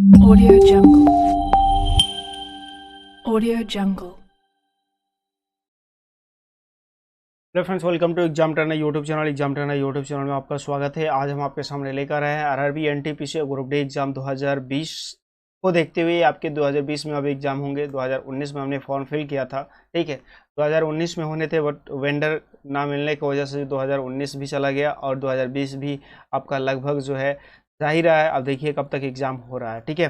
Audio Jungle. Audio Jungle. Hello friends, welcome to exam trainer YouTube channel. Exam trainer YouTube channel में आपका स्वागत है। आज हम आपके सामने लेकर आए हैं RRB NTPC group D exam 2020 को देखते हुए। आपके 2020 में अभी एग्जाम होंगे। 2019 में हमने फॉर्म फिल किया था, ठीक है। 2019 में होने थे बट वेंडर ना मिलने की वजह से 2019 भी चला गया और 2020 भी आपका लगभग जो है जा ही रहा है। अब देखिए कब तक एग्जाम हो रहा है, ठीक है।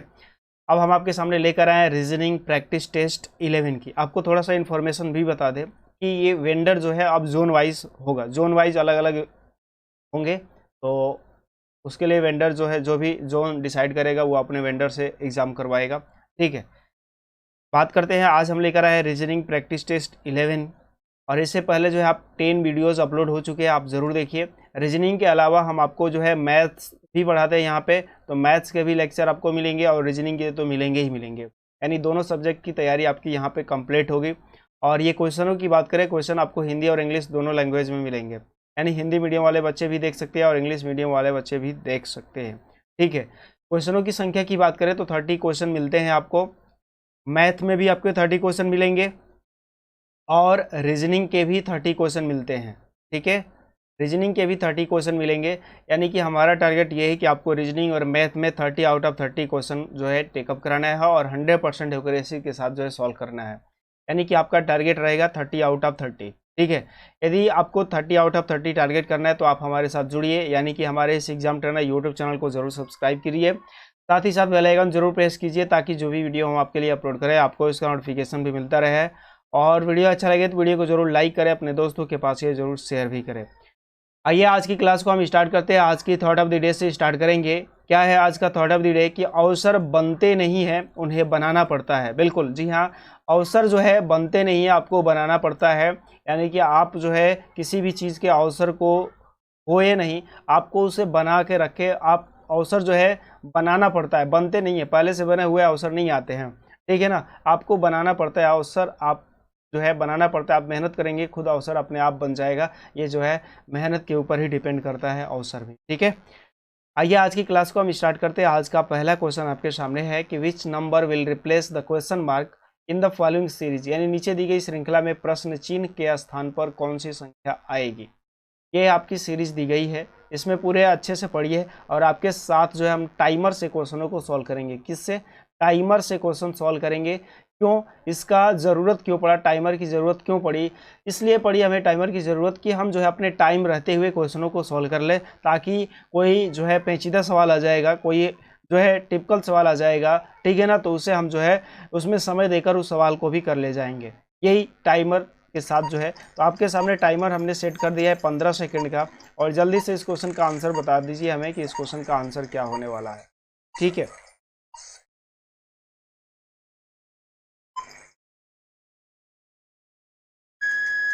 अब हम आपके सामने लेकर आए हैं रीजनिंग प्रैक्टिस टेस्ट 11 की। आपको थोड़ा सा इन्फॉर्मेशन भी बता दें कि ये वेंडर जो है अब जोन वाइज होगा, जोन वाइज अलग अलग होंगे। तो उसके लिए वेंडर जो है, जो भी जोन डिसाइड करेगा वो अपने वेंडर से एग्ज़ाम करवाएगा, ठीक है। बात करते हैं, आज हम लेकर आए हैं रीजनिंग प्रैक्टिस टेस्ट 11। और इससे पहले जो है आप 10 वीडियोस अपलोड हो चुके हैं, आप ज़रूर देखिए। रीजनिंग के अलावा हम आपको जो है मैथ्स भी पढ़ाते हैं यहाँ पे, तो मैथ्स के भी लेक्चर आपको मिलेंगे और रीजनिंग के तो मिलेंगे ही मिलेंगे। यानी दोनों सब्जेक्ट की तैयारी आपकी यहाँ पे कंप्लीट होगी। और ये क्वेश्चनों की बात करें, क्वेश्चन आपको हिंदी और इंग्लिश दोनों लैंग्वेज में मिलेंगे। यानी हिंदी मीडियम वाले बच्चे भी देख सकते हैं और इंग्लिश मीडियम वाले बच्चे भी देख सकते हैं, ठीक है। क्वेश्चनों की संख्या की बात करें तो 30 क्वेश्चन मिलते हैं आपको। मैथ में भी आपको 30 क्वेश्चन मिलेंगे और रीजनिंग के भी 30 क्वेश्चन मिलते हैं, ठीक है। रीजनिंग के भी 30 क्वेश्चन मिलेंगे। यानी कि हमारा टारगेट ये है कि आपको रीजनिंग और मैथ में 30 आउट ऑफ 30 क्वेश्चन जो है टेकअप कराना है और 100% एक्यूरेसी के साथ जो है सॉल्व करना है। यानी कि आपका टारगेट रहेगा 30 आउट ऑफ 30, ठीक है। यदि आपको 30 आउट ऑफ 30 टारगेट करना है तो आप हमारे साथ जुड़िए। यानी कि हमारे इस एग्जाम ट्रेनर यूट्यूब चैनल को जरूर सब्सक्राइब कीजिए, साथ ही साथ बेल आइकन जरूर प्रेस कीजिए ताकि जो भी वीडियो हम आपके लिए अपलोड करें आपको इसका नोटिफिकेशन भी मिलता रहे। और वीडियो अच्छा लगे तो वीडियो को जरूर लाइक करें, अपने दोस्तों के पास ये जरूर शेयर भी करें। आइए आज की क्लास को हम स्टार्ट करते हैं। आज की थॉट ऑफ द डे से स्टार्ट करेंगे। क्या है आज का थॉट ऑफ द डे कि अवसर बनते नहीं हैं, उन्हें बनाना पड़ता है। बिल्कुल जी हाँ, अवसर जो है बनते नहीं है, आपको बनाना पड़ता है। यानी कि आप जो है किसी भी चीज़ के अवसर को होए नहीं, आपको उसे बना के रखे। आप अवसर जो है बनाना पड़ता है, बनते नहीं है। पहले से बने हुए अवसर नहीं आते हैं, ठीक है ना। आपको बनाना पड़ता है अवसर, आप जो है बनाना पड़ता है। आप मेहनत करेंगे खुद अवसर अपने आप बन जाएगा। ये जो है मेहनत के ऊपर ही डिपेंड करता है अवसर भी, ठीक है। आइए आज की क्लास को हम स्टार्ट करते हैं। आज का पहला क्वेश्चन आपके सामने है कि which number will replace the question mark in the following series. यानी नीचे दी गई श्रृंखला में प्रश्न चिन्ह के स्थान पर कौन सी संख्या आएगी। ये आपकी सीरीज दी गई है, इसमें पूरे अच्छे से पढ़िए। और आपके साथ जो है हम टाइमर से क्वेश्चनों को सॉल्व करेंगे। किससे? टाइमर से क्वेश्चन सॉल्व करेंगे। क्यों, इसका ज़रूरत क्यों पड़ा, टाइमर की ज़रूरत क्यों पड़ी? इसलिए पड़ी हमें टाइमर की ज़रूरत कि हम जो है अपने टाइम रहते हुए क्वेश्चनों को सॉल्व कर ले, ताकि कोई जो है पेचीदा सवाल आ जाएगा, कोई जो है टिपिकल सवाल आ जाएगा, ठीक है ना, तो उसे हम जो है उसमें समय देकर उस सवाल को भी कर ले जाएंगे। यही टाइमर के साथ जो है। तो आपके सामने टाइमर हमने सेट कर दिया है 15 सेकंड का। और जल्दी से इस क्वेश्चन का आंसर बता दीजिए हमें कि इस क्वेश्चन का आंसर क्या होने वाला है, ठीक है।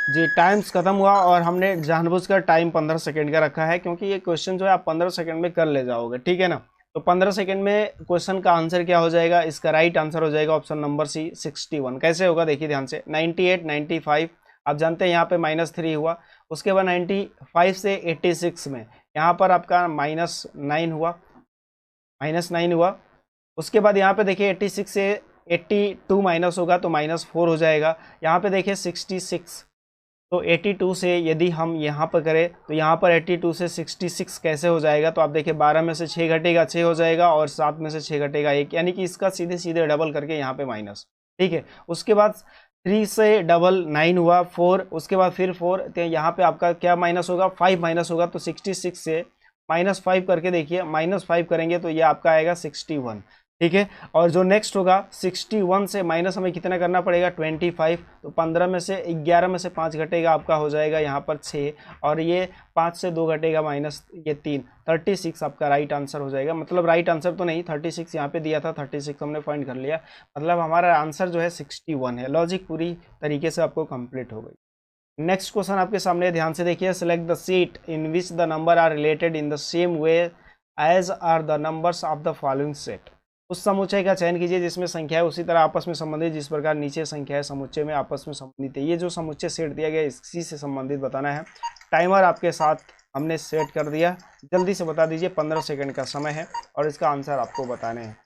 जी, टाइम्स खत्म हुआ और हमने जानबूझकर टाइम 15 सेकंड का रखा है, क्योंकि ये क्वेश्चन जो है आप 15 सेकंड में कर ले जाओगे, ठीक है ना। तो 15 सेकंड में क्वेश्चन का आंसर क्या हो जाएगा? इसका राइट आंसर हो जाएगा ऑप्शन नंबर सी 61। कैसे होगा देखिए ध्यान से। 98, 95 आप जानते हैं यहाँ पे -3 हुआ। उसके बाद 95 से 86 में यहाँ पर आपका -9 हुआ, -9 हुआ। उसके बाद यहाँ पे देखिए 86 से 82 माइनस होगा तो -4 हो जाएगा। यहाँ पे देखिए 66, तो 82 से यदि हम यहाँ पर करें तो यहाँ पर 82 से 66 कैसे हो जाएगा? तो आप देखिए 12 में से 6 घटेगा, 6 हो जाएगा, और 7 में से 6 घटेगा 1। यानी कि इसका सीधे सीधे डबल करके यहाँ पे माइनस, ठीक है। उसके बाद 3 से डबल 9 हुआ, 4, उसके बाद फिर 4, तो यहाँ पे आपका क्या माइनस होगा? 5 माइनस होगा। तो 66 से -5 करके देखिए, -5 करेंगे तो ये आपका आएगा 61, ठीक है। और जो नेक्स्ट होगा 61 से माइनस हमें कितना करना पड़ेगा? 25। तो 15 में से 11 में से 5 घटेगा, आपका हो जाएगा यहाँ पर 6, और ये 5 से 2 घटेगा माइनस ये 3, 36 आपका राइट आंसर हो जाएगा। मतलब राइट आंसर तो नहीं, 36 यहाँ पे दिया था, 36 हमने फाइंड कर लिया। मतलब हमारा आंसर जो है 61 है। लॉजिक पूरी तरीके से आपको कंप्लीट हो गई। नेक्स्ट क्वेश्चन आपके सामने, ध्यान से देखिए। Select the set in which the number are related in the same way as are the numbers of the following set. उस समुच्चय का चयन कीजिए जिसमें संख्या है उसी तरह आपस में संबंधित जिस प्रकार नीचे संख्या है समुच्चय में आपस में संबंधित है। ये जो समुच्चय सेट दिया गया इसी से संबंधित बताना है। टाइमर आपके साथ हमने सेट कर दिया, जल्दी से बता दीजिए। 15 सेकंड का समय है और इसका आंसर आपको बताने हैं।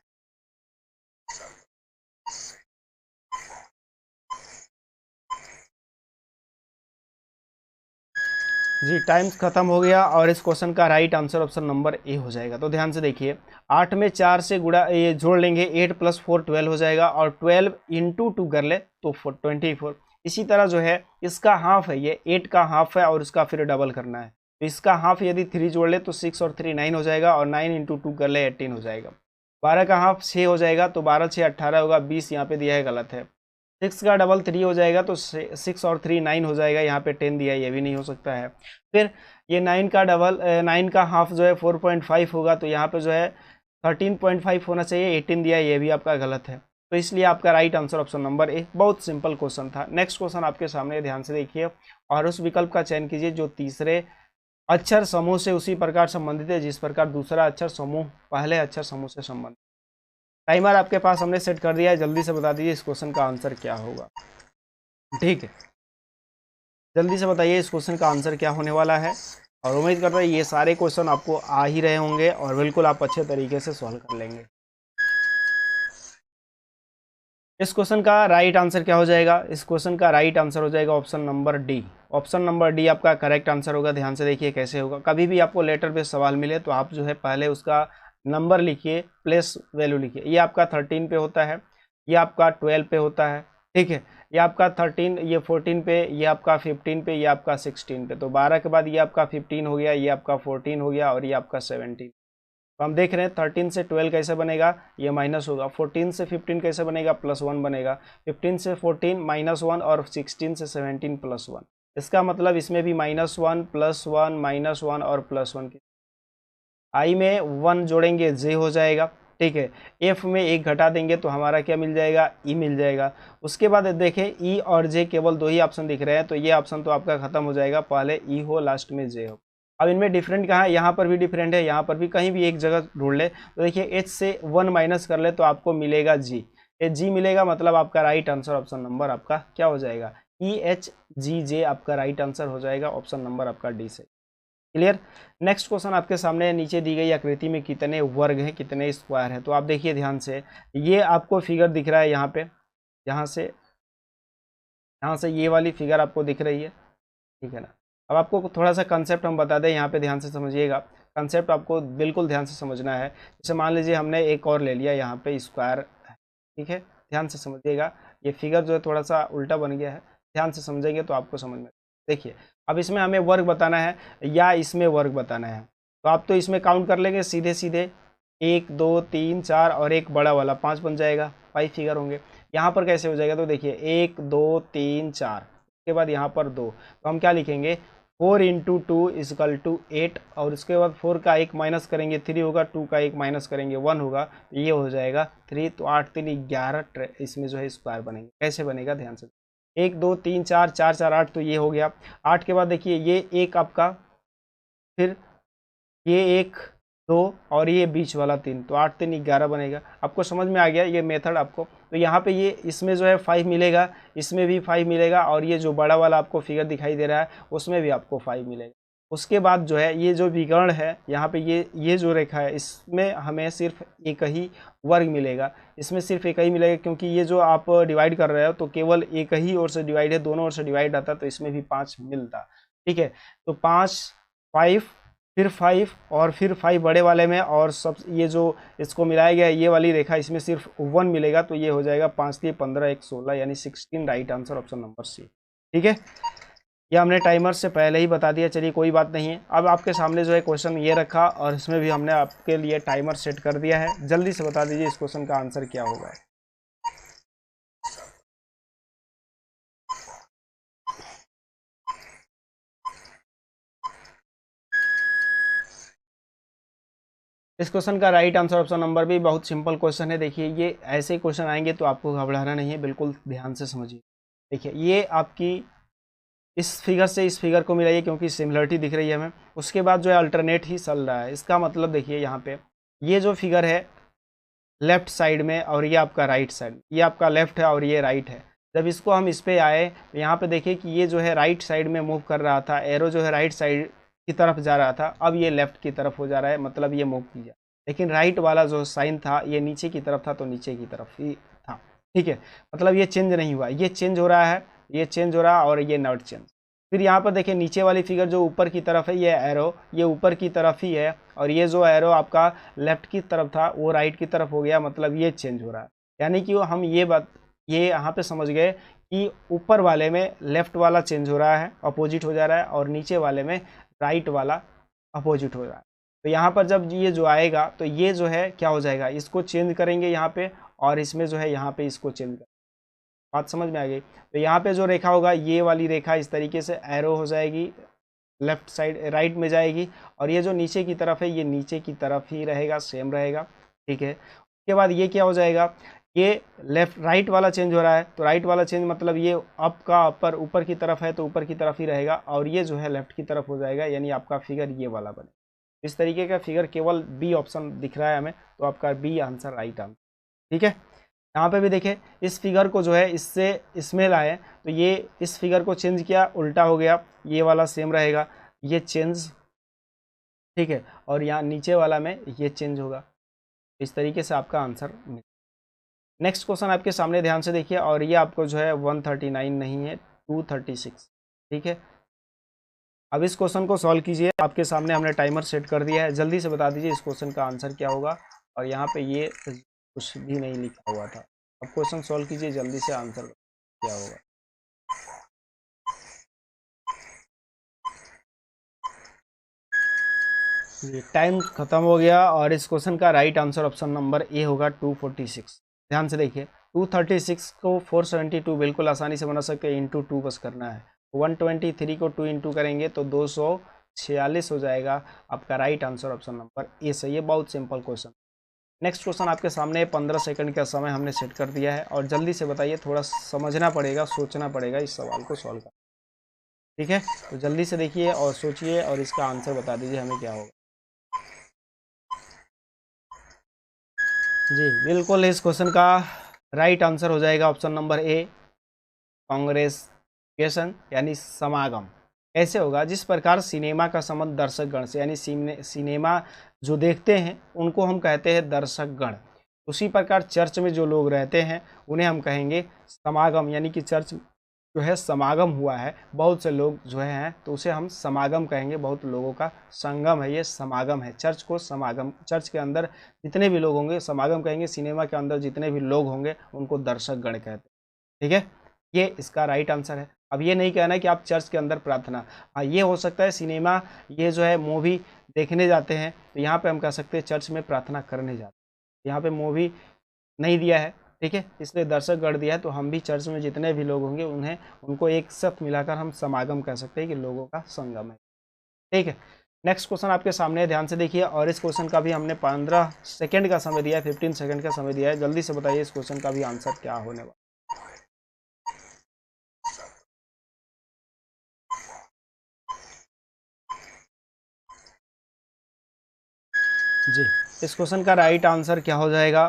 जी टाइम खत्म हो गया और इस क्वेश्चन का right answer option number A हो जाएगा। तो ध्यान से देखिए, 8 में 4 से गुणा ये जोड़ लेंगे, 8 + 4 12 हो जाएगा, और 12 × 2 कर ले तो 24। इसी तरह जो है इसका हाफ है, ये 8 का हाफ है और इसका फिर डबल करना है। तो इसका हाफ यदि 3 जोड़ ले तो 6 और 3 9 हो जाएगा, और 9 × 2 कर ले 18 हो जाएगा। 12 का हाफ 6 हो जाएगा, तो 12 6 18 होगा, 20 यहाँ पे दिया है, गलत है। 6 का डबल 3 हो जाएगा, तो 6 और 3 9 हो जाएगा, यहाँ पे 10 दिया है, ये भी नहीं हो सकता है। फिर ये 9 का डबल 9 का हाफ जो है 4.5 होगा, तो यहाँ पे जो है 13.5 होना चाहिए, 18 दिया है, ये भी आपका गलत है। तो इसलिए आपका राइट आंसर ऑप्शन नंबर ए। बहुत सिंपल क्वेश्चन था। नेक्स्ट क्वेश्चन आपके सामने, ध्यान से देखिए और उस विकल्प का चयन कीजिए जो तीसरे अक्षर समूह से उसी प्रकार संबंधित है जिस प्रकार दूसरा अक्षर समूह पहले अक्षर समूह से संबंधित। टाइमर आपके पास हमने सेट कर दिया है, जल्दी से बता दीजिए इस क्वेश्चन का आंसर क्या होगा। ठीक है, जल्दी से बताइए इस क्वेश्चन का आंसर क्या होने वाला है, और उम्मीद करता हूँ ये सारे क्वेश्चन आपको आ ही रहे होंगे और बिल्कुल आप अच्छे तरीके से सॉल्व कर लेंगे। इस क्वेश्चन का राइट आंसर क्या हो जाएगा? इस क्वेश्चन का राइट आंसर हो जाएगा option number D. Option number D आपका करेक्ट आंसर होगा। ध्यान से देखिए कैसे होगा। कभी भी आपको लेटर बेस्ड सवाल मिले तो आप जो है पहले उसका नंबर लिखिए, प्लेस वैल्यू लिखिए। ये आपका 13 पे होता है, ये आपका 12 पे होता है, ठीक है, ये आपका 13, ये 14 पे, ये आपका 15 पे, ये आपका 16 पे। तो 12 के बाद ये आपका 15 हो गया, ये आपका 14 हो गया और ये आपका 17। तो हम देख रहे हैं 13 से 12 कैसे बनेगा, ये माइनस होगा। 14 से 15 कैसे बनेगा, +1 बनेगा। 15 से 14 -1 और 16 से 17 +1। इसका मतलब इसमें भी -1 +1 -1 और +1 की आई में 1 जोड़ेंगे जे हो जाएगा, ठीक है। एफ में 1 घटा देंगे तो हमारा क्या मिल जाएगा, ई मिल जाएगा। उसके बाद देखें ई और जे केवल 2 ही ऑप्शन दिख रहे हैं, तो ये ऑप्शन तो आपका खत्म हो जाएगा, पहले ई हो लास्ट में जे हो। अब इनमें डिफरेंट कहाँ है, यहाँ पर भी डिफरेंट है, यहाँ पर भी, कहीं भी एक जगह ढूंढ ले। तो देखिए एच से 1 माइनस कर ले तो आपको मिलेगा जी। एच जी मिलेगा, मतलब आपका राइट आंसर ऑप्शन नंबर आपका क्या हो जाएगा, EHGJ आपका राइट आंसर हो जाएगा, ऑप्शन नंबर आपका डी से। क्लियर। नेक्स्ट क्वेश्चन आपके सामने, नीचे दी गई आकृति में कितने वर्ग हैं, कितने स्क्वायर हैं। तो आप देखिए ध्यान से, ये आपको फिगर दिख रहा है यहाँ पे, यहाँ से ये वाली फिगर आपको दिख रही है, ठीक है ना। अब आपको थोड़ा सा कंसेप्ट हम बता दें, यहाँ पे ध्यान से समझिएगा। कंसेप्ट आपको बिल्कुल ध्यान से समझना है। जैसे मान लीजिए हमने एक और ले लिया, यहाँ पे स्क्वायर है, ठीक है, ध्यान से समझिएगा। ये फिगर जो है थोड़ा सा उल्टा बन गया है, ध्यान से समझेंगे तो आपको समझ में। देखिए अब इसमें हमें वर्ग बताना है या इसमें वर्ग बताना है, तो आप तो इसमें काउंट कर लेंगे सीधे सीधे, 1 2 3 4 और एक बड़ा वाला 5 बन जाएगा, 5 फिगर होंगे। यहाँ पर कैसे हो जाएगा, तो देखिए 1 2 3 4, उसके बाद यहाँ पर 2, तो हम क्या लिखेंगे, 4 × 2 = 8, और उसके बाद 4 का 1 माइनस करेंगे 3 होगा, 2 का 1 माइनस करेंगे 1 होगा, ये हो जाएगा 3। तो 8 3 11 इसमें जो है स्क्वायर बनेंगे। कैसे बनेगा, ध्यान से, 1 2 3 4 4 4 8, तो ये हो गया। 8 के बाद देखिए ये एक आपका, फिर ये 1 2 और ये बीच वाला 3, तो 8 3 11 बनेगा। आपको समझ में आ गया ये मेथड आपको। तो यहाँ पे ये इसमें जो है 5 मिलेगा, इसमें भी 5 मिलेगा, और ये जो बड़ा वाला आपको फिगर दिखाई दे रहा है उसमें भी आपको 5 मिलेगा। उसके बाद जो है ये जो विकर्ण है यहाँ पे, ये जो रेखा है, इसमें हमें सिर्फ एक ही वर्ग मिलेगा, इसमें सिर्फ एक ही मिलेगा, क्योंकि ये जो आप डिवाइड कर रहे हो तो केवल एक ही ओर से डिवाइड है, दोनों ओर से डिवाइड आता, तो इसमें भी 5 मिलता, ठीक है। तो 5 5 फिर 5 और फिर 5 बड़े वाले में, और सब ये जो इसको मिलाया गया ये वाली रेखा, इसमें सिर्फ 1 मिलेगा, तो ये हो जाएगा 5 3 15 1 16, यानी 16 right answer option number C, ठीक है। ये हमने टाइमर से पहले ही बता दिया, चलिए कोई बात नहीं है। अब आपके सामने जो है क्वेश्चन ये रखा, और इसमें भी हमने आपके लिए टाइमर सेट कर दिया है। जल्दी से बता दीजिए इस क्वेश्चन का आंसर क्या होगा। इस क्वेश्चन का राइट आंसर ऑप्शन नंबर भी, बहुत सिंपल क्वेश्चन है। देखिए ये ऐसे क्वेश्चन आएंगे तो आपको घबराना नहीं है, बिल्कुल ध्यान से समझिए। देखिए ये आपकी इस फिगर से इस फिगर को मिलाइए, क्योंकि सिमिलरिटी दिख रही है हमें। उसके बाद जो है अल्टरनेट ही चल रहा है। इसका मतलब देखिए यहाँ पे ये जो फिगर है लेफ्ट साइड में, और ये आपका राइट साइड, ये आपका लेफ्ट है और ये राइट है। जब इसको हम इस पे आए तो यहाँ पे देखिए कि ये जो है राइट साइड में मूव कर रहा था, एरो जो है राइट साइड की तरफ जा रहा था, अब ये लेफ्ट की तरफ हो जा रहा है, मतलब ये मूव किया। लेकिन राइट वाला जो साइन था ये नीचे की तरफ था, तो नीचे की तरफ ही था, ठीक है। मतलब ये चेंज नहीं हुआ, ये चेंज हो रहा है, ये चेंज हो रहा है, और ये नॉट चेंज। फिर यहाँ पर देखिए नीचे वाली फिगर जो ऊपर की तरफ है, ये एरो ये ऊपर की तरफ ही है, और ये जो एरो आपका लेफ्ट की तरफ था वो राइट की तरफ हो गया, मतलब ये चेंज हो रहा है। यानी कि हम ये यहाँ पे समझ गए कि ऊपर वाले में लेफ्ट वाला चेंज हो रहा है, अपोजिट हो जा रहा है, और नीचे वाले में राइट वाला अपोजिट हो रहा है। तो यहाँ पर जब ये जो आएगा तो ये जो है क्या हो जाएगा, इसको चेंज करेंगे यहाँ पे, और इसमें जो है यहाँ पे इसको चेंज करेंगे। बात समझ में आ गई। तो यहाँ पे जो रेखा होगा, ये वाली रेखा इस तरीके से एरो हो जाएगी, लेफ्ट साइड राइट में जाएगी, और ये जो नीचे की तरफ है ये नीचे की तरफ ही रहेगा, सेम रहेगा। ठीक है, उसके बाद ये क्या हो जाएगा, ये लेफ्ट राइट वाला चेंज हो रहा है, तो राइट वाला चेंज मतलब ये अप का अपर ऊपर की तरफ है तो ऊपर की तरफ ही रहेगा, और ये जो है लेफ्ट की तरफ हो जाएगा, यानी आपका फिगर ये वाला बने। इस तरीके का फिगर केवल बी ऑप्शन दिख रहा है हमें, तो आपका बी आंसर राइट आंसर। ठीक है, यहाँ पे भी देखें, इस फिगर को जो है इससे इसमें लाए, तो ये इस फिगर को चेंज किया, उल्टा हो गया, ये वाला सेम रहेगा, ये चेंज। ठीक है, और यहाँ नीचे वाला में ये चेंज होगा। इस तरीके से आपका आंसर। नेक्स्ट क्वेश्चन आपके सामने ध्यान से देखिए, और ये आपको जो है 139 नहीं है, 236। ठीक है, अब इस क्वेश्चन को सॉल्व कीजिए। आपके सामने हमने टाइमर सेट कर दिया है, जल्दी से बता दीजिए इस क्वेश्चन का आंसर क्या होगा। और यहाँ पे ये कुछ भी नहीं लिखा हुआ था। अब क्वेश्चन सॉल्व कीजिए, जल्दी से आंसर क्या होगा। टाइम खत्म हो गया, और इस क्वेश्चन का राइट आंसर ऑप्शन नंबर ए होगा 246। ध्यान से देखिए, 236 को 472 बिल्कुल आसानी से बना सकते हैं, इंटू 2 बस करना है। 123 को 2 इंटू करेंगे तो 246 हो जाएगा। आपका राइट आंसर ऑप्शन नंबर ए सही है। बहुत सिंपल क्वेश्चन। नेक्स्ट क्वेश्चन आपके सामने 15 सेकंड का समय हमने सेट कर दिया है, और जल्दी से बताइए, थोड़ा समझना पड़ेगा, सोचना पड़ेगा इस सवाल को सॉल्व करना। ठीक है, तो जल्दी से देखिए और सोचिए, और इसका आंसर बता दीजिए हमें क्या होगा। जी बिल्कुल, इस क्वेश्चन का राइट आंसर हो जाएगा ऑप्शन नंबर ए, कांग्रेगेशन यानी समागम। ऐसे होगा, जिस प्रकार सिनेमा का संबंध दर्शकगण से, यानी सिनेमा जो देखते हैं उनको हम कहते हैं दर्शकगण, उसी प्रकार चर्च में जो लोग रहते हैं उन्हें हम कहेंगे समागम, यानी कि चर्च जो है समागम हुआ है, बहुत से लोग जो हैं तो उसे हम समागम कहेंगे, बहुत लोगों का संगम है, ये समागम है। चर्च को समागम, चर्च के अंदर जितने भी लोग होंगे समागम कहेंगे, सिनेमा के अंदर जितने भी लोग होंगे उनको दर्शकगण कहते हैं। ठीक है, ये इसका राइट आंसर है। अब ये नहीं कहना है कि आप चर्च के अंदर प्रार्थना, हाँ ये हो सकता है सिनेमा, ये जो है मूवी देखने जाते हैं, तो यहाँ पे हम कह सकते हैं चर्च में प्रार्थना करने जाते हैं। यहाँ पे मूवी नहीं दिया है, ठीक है, इसलिए दर्शकगण दिया है, तो हम भी चर्च में जितने भी लोग होंगे उनको एक साथ मिलाकर हम समागम कह सकते हैं कि लोगों का संगम है। ठीक है, नेक्स्ट क्वेश्चन आपके सामने है, ध्यान से देखिए, और इस क्वेश्चन का भी हमने 15 सेकंड का समय दिया है, 15 सेकंड का समय दिया है। जल्दी से बताइए इस क्वेश्चन का भी आंसर क्या होने वाला। जी, इस क्वेश्चन का राइट आंसर क्या हो जाएगा।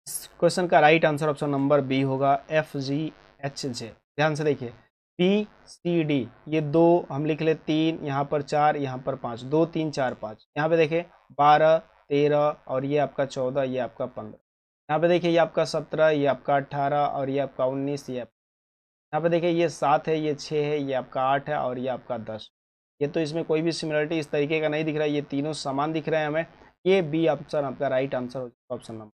इस क्वेश्चन का right answer option number B होगा, FGHJ। ध्यान से देखिए, PCD ये दो हम लिख ले, 3 यहाँ पर 4, यहाँ पर 5, 2 3 4 5। यहाँ पे देखिए 12 13 और ये आपका 14, ये आपका 15। यहाँ पे देखिए ये आपका 17, ये आपका 18 और ये आपका 19, ये यहाँ पे देखिए ये 7 है, ये 6 है, ये आपका 8 है और ये आपका 10। ये तो इसमें कोई भी सिमिलरिटी इस तरीके का नहीं दिख रहा है, ये तीनों समान दिख रहे हैं हमें। ये बी ऑप्शन आपका राइट आंसर हो जाएगा, ऑप्शन नंबर।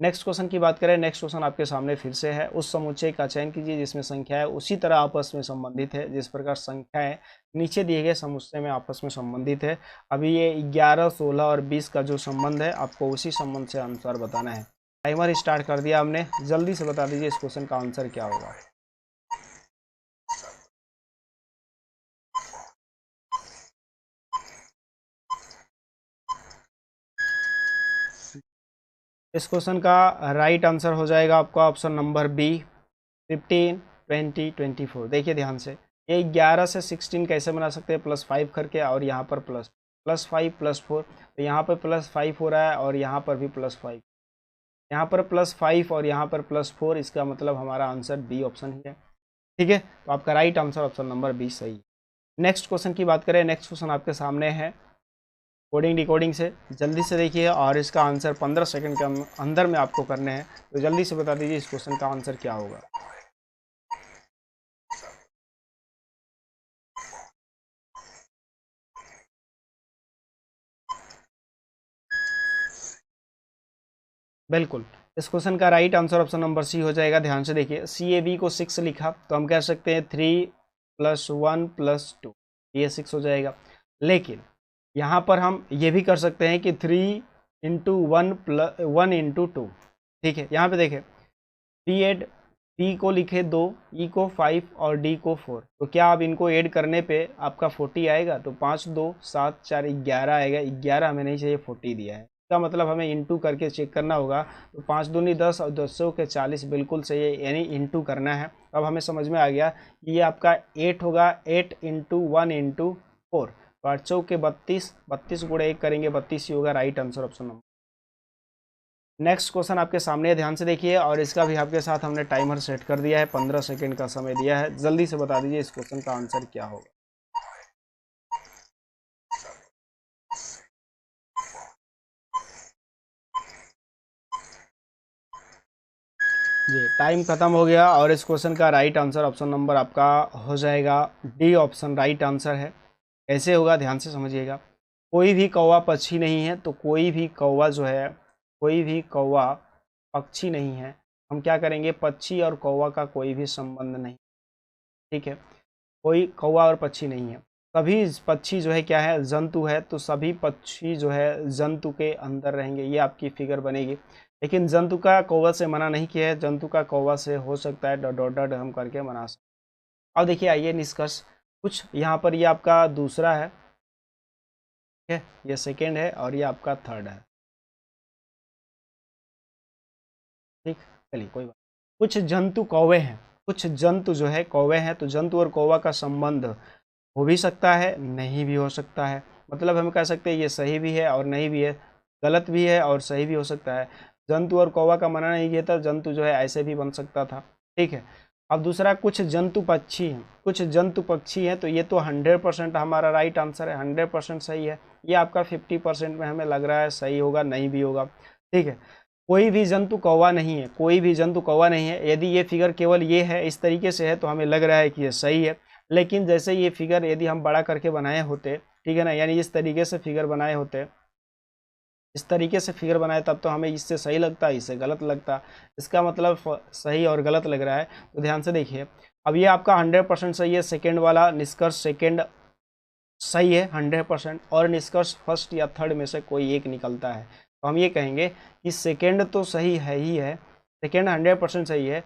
नेक्स्ट क्वेश्चन की बात करें, नेक्स्ट क्वेश्चन आपके सामने फिर से है। उस समुच्चय का चयन कीजिए जिसमें संख्याएं उसी तरह आपस में संबंधित है जिस प्रकार संख्याएं नीचे दिए गए समुच्चय में आपस में संबंधित है। अभी ये 11, 16 और 20 का जो संबंध है आपको उसी संबंध से आंसर बताना है। टाइमर स्टार्ट कर दिया हमने, जल्दी से बता दीजिए इस क्वेश्चन का आंसर क्या होगा। इस क्वेश्चन का राइट आंसर हो जाएगा आपका ऑप्शन नंबर बी, 15, 20, 24। देखिए ध्यान से, ये 11 से 16 कैसे बना सकते हैं, +5 करके, और यहाँ पर +5 +4, तो यहाँ पर +5 हो रहा है और यहाँ पर भी +5, यहाँ पर +5 और यहाँ पर +4, इसका मतलब हमारा आंसर बी ऑप्शन ही है। ठीक है, तो आपका right answer option number B सही है। नेक्स्ट क्वेश्चन की बात करें, नेक्स्ट क्वेश्चन आपके सामने है कोडिंग डिकोडिंग से। जल्दी से देखिए, और इसका आंसर 15 सेकंड के अंदर में आपको करने हैं, तो जल्दी से बता दीजिए इस क्वेश्चन का आंसर क्या होगा। बिल्कुल, इस क्वेश्चन का right answer option number C हो जाएगा। ध्यान से देखिए, सी ए बी को 6 लिखा तो हम कह सकते हैं 3 + 1 + 2, ये 6 हो जाएगा। लेकिन यहाँ पर हम ये भी कर सकते हैं कि 3 × 1 × 2, ठीक है। यहाँ पे देखें, बी एड, बी को लिखे 2, ई को 5 और डी को 4, तो क्या आप इनको ऐड करने पे आपका 40 आएगा? तो 5 2 7 4 11 आएगा। 11 हमें नहीं चाहिए, 40 दिया है, इसका मतलब हमें इंटू करके चेक करना होगा। तो 5 दूनी 10 और 10 के 40 बिल्कुल सही है, यानी इंटू करना है। अब हमें समझ में आ गया कि ये आपका 8 होगा, 8 × 1 × 4, तो 8 चौक के 32, 32 गुणे 1 करेंगे 32 ही होगा right answer option number. Next question आपके सामने है, ध्यान से देखिए, और इसका भी आपके साथ हमने टाइमर सेट कर दिया है, 15 सेकंड का समय दिया है। जल्दी से बता दीजिए इस क्वेश्चन का आंसर क्या होगा। जी, टाइम खत्म हो गया और इस क्वेश्चन का राइट आंसर ऑप्शन नंबर आपका हो जाएगा डी ऑप्शन राइट आंसर है। कैसे होगा ध्यान से समझिएगा। कोई भी कौवा पक्षी नहीं है, तो कोई भी कौवा जो है, कोई भी कौवा पक्षी नहीं है। हम क्या करेंगे, पक्षी और कौवा का कोई भी संबंध नहीं, ठीक है। कोई कौवा और पक्षी नहीं है, सभी पक्षी जो है क्या है, जंतु है, तो सभी पक्षी जो है जंतु के अंदर रहेंगे, ये आपकी फिगर बनेगी। लेकिन जंतु का कौवा से मना नहीं किया है, जंतु का कौवा से हो सकता है, डॉट डॉट डॉट हम करके मना सकते। अब देखिए, आइए निष्कर्ष कुछ यहाँ पर, ये आपका दूसरा है, ठीक है, ये सेकेंड है और ये आपका थर्ड है, ठीक। चलिए कोई बात, कुछ जंतु कौवे हैं, कुछ जंतु जो है कौवे हैं, तो जंतु और कौवा का संबंध हो भी सकता है, नहीं भी हो सकता है। मतलब हम कह सकते हैं ये सही भी है और नहीं भी है, गलत भी है और सही भी हो सकता है। जंतु और कौवा का मानना नहीं किया था, जंतु जो है ऐसे भी बन सकता था, ठीक है। अब दूसरा, कुछ जंतु पक्षी हैं, कुछ जंतु पक्षी हैं, तो ये तो 100% हमारा राइट आंसर है, 100% सही है। ये आपका 50% में हमें लग रहा है सही होगा, नहीं भी होगा, ठीक है। कोई भी जंतु कौवा नहीं है, कोई भी जंतु कौवा नहीं है। यदि ये फिगर केवल ये है, इस तरीके से है, तो हमें लग रहा है कि ये सही है। लेकिन जैसे ये फिगर यदि हम बड़ा करके बनाए होते, ठीक है ना, यानी इस तरीके से फिगर बनाए होते, इस तरीके से फिगर बनाए, तब तो हमें इससे सही लगता, इससे गलत लगता। इसका मतलब सही और गलत लग रहा है। तो ध्यान से देखिए, अब ये आपका 100% सही है, सेकेंड वाला निष्कर्ष सेकेंड सही है 100%, और निष्कर्ष फर्स्ट या थर्ड में से कोई एक निकलता है। तो हम ये कहेंगे कि सेकेंड तो सही है ही है, सेकेंड 100% सही है।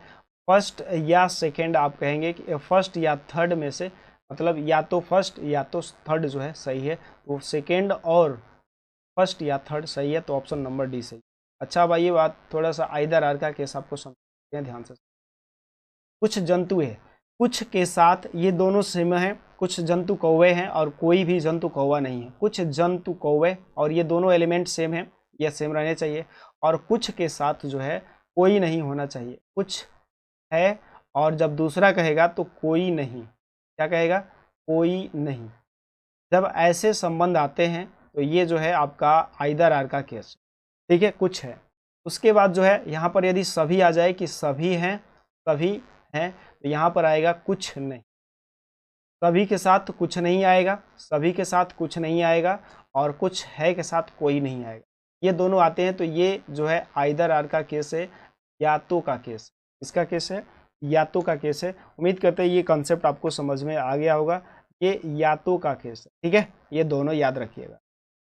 फर्स्ट या सेकेंड आप कहेंगे कि फर्स्ट या थर्ड में से, मतलब या तो फर्स्ट या तो थर्ड जो है सही है, वो सेकेंड और फर्स्ट या थर्ड सही है, तो ऑप्शन नंबर डी सही। अच्छा भाई, ये बात थोड़ा सा आइदर आर का केस आपको समझते हैं ध्यान से। कुछ जंतु है, कुछ के साथ ये दोनों सेम है, कुछ जंतु कौवे हैं और कोई भी जंतु कौवा नहीं है। कुछ जंतु कौवे और ये दोनों एलिमेंट सेम है, ये सेम रहने चाहिए। और कुछ के साथ जो है कोई नहीं होना चाहिए, कुछ है, और जब दूसरा कहेगा तो कोई नहीं, क्या कहेगा, कोई नहीं। जब ऐसे संबंध आते हैं तो ये जो है आपका आइदर आर का केस, ठीक है, कुछ है। उसके बाद जो है यहाँ पर यदि सभी आ जाए कि सभी हैं, सभी हैं, तो यहाँ पर आएगा कुछ नहीं। सभी के साथ कुछ नहीं आएगा, सभी के साथ कुछ नहीं आएगा, और कुछ है के साथ कोई नहीं आएगा। ये दोनों आते हैं, तो ये जो है आइदर आर का केस है, या तो का केस। इसका केस है या तो का केस है। उम्मीद करते हैं ये कॉन्सेप्ट आपको समझ में आ गया होगा। ये या तो का केस है, ठीक है, ये दोनों याद रखिएगा।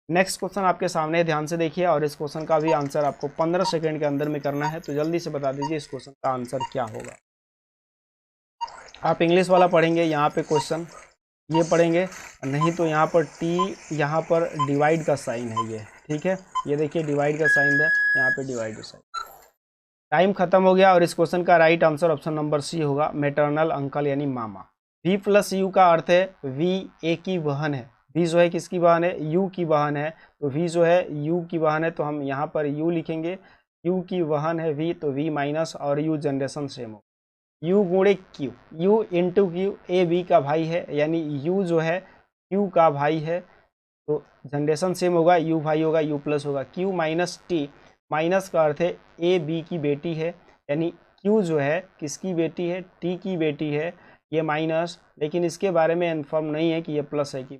नेक्स्ट क्वेश्चन आपके सामने है, ध्यान से देखिए, और इस क्वेश्चन का भी आंसर आपको 15 सेकंड के अंदर में करना है। तो जल्दी से बता दीजिए इस क्वेश्चन का आंसर क्या होगा। आप इंग्लिश वाला पढ़ेंगे, यहाँ पे क्वेश्चन ये पढ़ेंगे, नहीं तो यहाँ पर टी, यहाँ पर डिवाइड का साइन है ये, ठीक है, ये देखिए डिवाइड का साइन है, यहाँ पे डिवाइड का साइन। टाइम खत्म हो गया और इस क्वेश्चन का right answer option number C होगा, मेटरनल अंकल यानी मामा। वी प्लस यू का अर्थ है वी ए की बहन है, वी जो है किसकी बहन है, यू की बहन है, तो वी जो है यू की बहन है, तो हम यहाँ पर यू लिखेंगे, यू की बहन है वी, तो वी माइनस और यू जनरेशन सेम हो, यू गुणे Q, U into Q, A B का भाई है, यानी यू जो है क्यू का भाई है, तो जनरेशन सेम होगा, यू भाई होगा, यू प्लस होगा, क्यू माइनस टी, माइनस का अर्थ है ए बी की बेटी है, यानी क्यू जो है किसकी बेटी है, टी की बेटी है, ये माइनस, लेकिन इसके बारे में इन्फॉर्म नहीं है कि ये प्लस है कि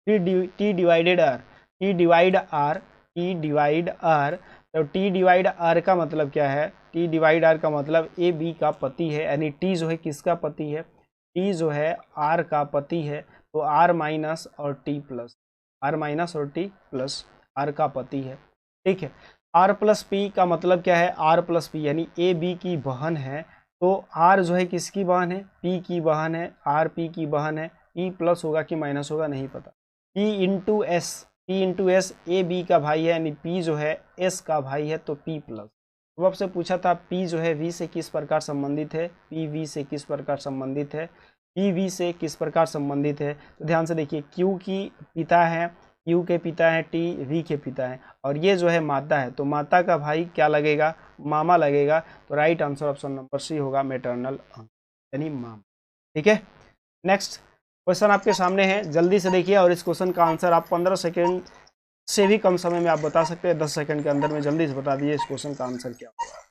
T divided R, T divide R, T divide R, तो टी डिवाइड आर का मतलब क्या है, टी डिवाइड आर का मतलब ए बी का पति है, यानी टी जो है किसका पति है, टी जो है आर का पति है, तो आर माइनस और टी प्लस, आर माइनस और टी प्लस आर का पति है। ठीक है, आर प्लस पी का मतलब क्या है, आर प्लस पी यानी ए बी की बहन है, तो आर जो है किसकी बहन है, पी की बहन है, आर पी की बहन है, पी प्लस होगा कि माइनस होगा नहीं पता, P into S, P into S A B का भाई है, यानी पी जो है एस का भाई है, तो पी प्लस। तो आपसे पूछा था पी जो है वी से किस प्रकार संबंधित है, पी वी से किस प्रकार संबंधित है, पी वी से किस प्रकार संबंधित है, तो ध्यान से देखिए क्यू की पिता है, क्यू के पिता है टी, वी के पिता है, और ये जो है माता है, तो माता का भाई क्या लगेगा, मामा लगेगा, तो right answer option number C होगा, मैटरनल यानी मामा। ठीक है, नेक्स्ट क्वेश्चन आपके सामने है, जल्दी से देखिए, और इस क्वेश्चन का आंसर आप 15 सेकेंड से भी कम समय में आप बता सकते हैं, 10 सेकेंड के अंदर में जल्दी से बता दीजिए इस क्वेश्चन का आंसर क्या होगा।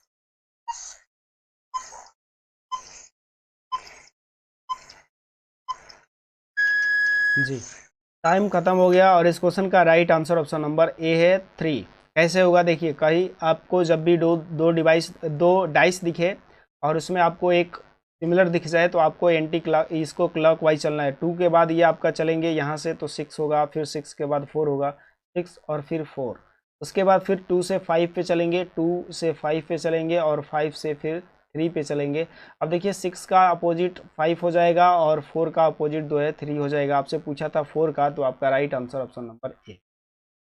जी, टाइम खत्म हो गया, और इस क्वेश्चन का राइट आंसर ऑप्शन नंबर ए है 3। कैसे होगा देखिए, कहीं आपको जब भी दो डाइस दिखे और उसमें आपको एक सिमिलर दिख जाए तो आपको एंटी क्लॉक, इसको क्लॉक वाइज चलना है। 2 के बाद ये आपका चलेंगे यहाँ से तो 6 होगा, फिर 6 के बाद 4 होगा, 6 और फिर 4, उसके बाद फिर 2 से 5 पे चलेंगे, 2 से 5 पे चलेंगे, और 5 से फिर 3 पे चलेंगे। अब देखिए 6 का अपोजिट 5 हो जाएगा, और 4 का अपोजिट जो है 3 हो जाएगा। आपसे पूछा था 4 का, तो आपका राइट आंसर ऑप्शन नंबर ए।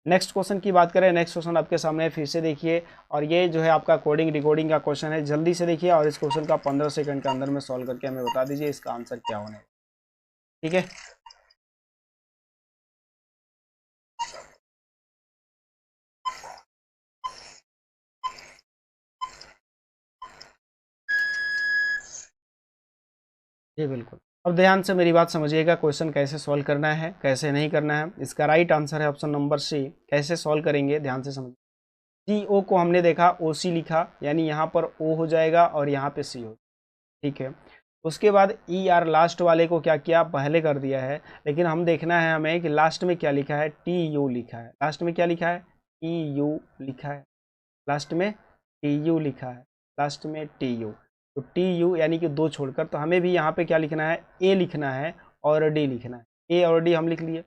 नेक्स्ट क्वेश्चन की बात करें, नेक्स्ट क्वेश्चन आपके सामने फिर से देखिए, और ये जो है आपका कोडिंग डिकोडिंग का क्वेश्चन है, जल्दी से देखिए, और इस क्वेश्चन का 15 सेकंड के अंदर में सॉल्व करके हमें बता दीजिए इसका आंसर क्या होने वाला। ठीक है, जी बिल्कुल। अब ध्यान से मेरी बात समझिएगा, क्वेश्चन कैसे सॉल्व करना है, कैसे नहीं करना है। इसका राइट आंसर है ऑप्शन नंबर सी। कैसे सॉल्व करेंगे, ध्यान से समझिए। सी ओ को हमने देखा ओ सी लिखा, यानी यहाँ पर ओ हो जाएगा और यहाँ पे सी हो, ठीक है। उसके बाद ई आर लास्ट वाले को क्या किया, पहले कर दिया है, लेकिन हम देखना है हमें कि लास्ट में क्या लिखा है, टी यू लिखा है। लास्ट में क्या लिखा है, टी यू लिखा है, लास्ट में टी यू लिखा है, लास्ट में टी यू। तो टी यू यानी कि 2 छोड़कर, तो हमें भी यहाँ पे क्या लिखना है, ए लिखना है और डी लिखना है। ए और डी हम लिख लिए।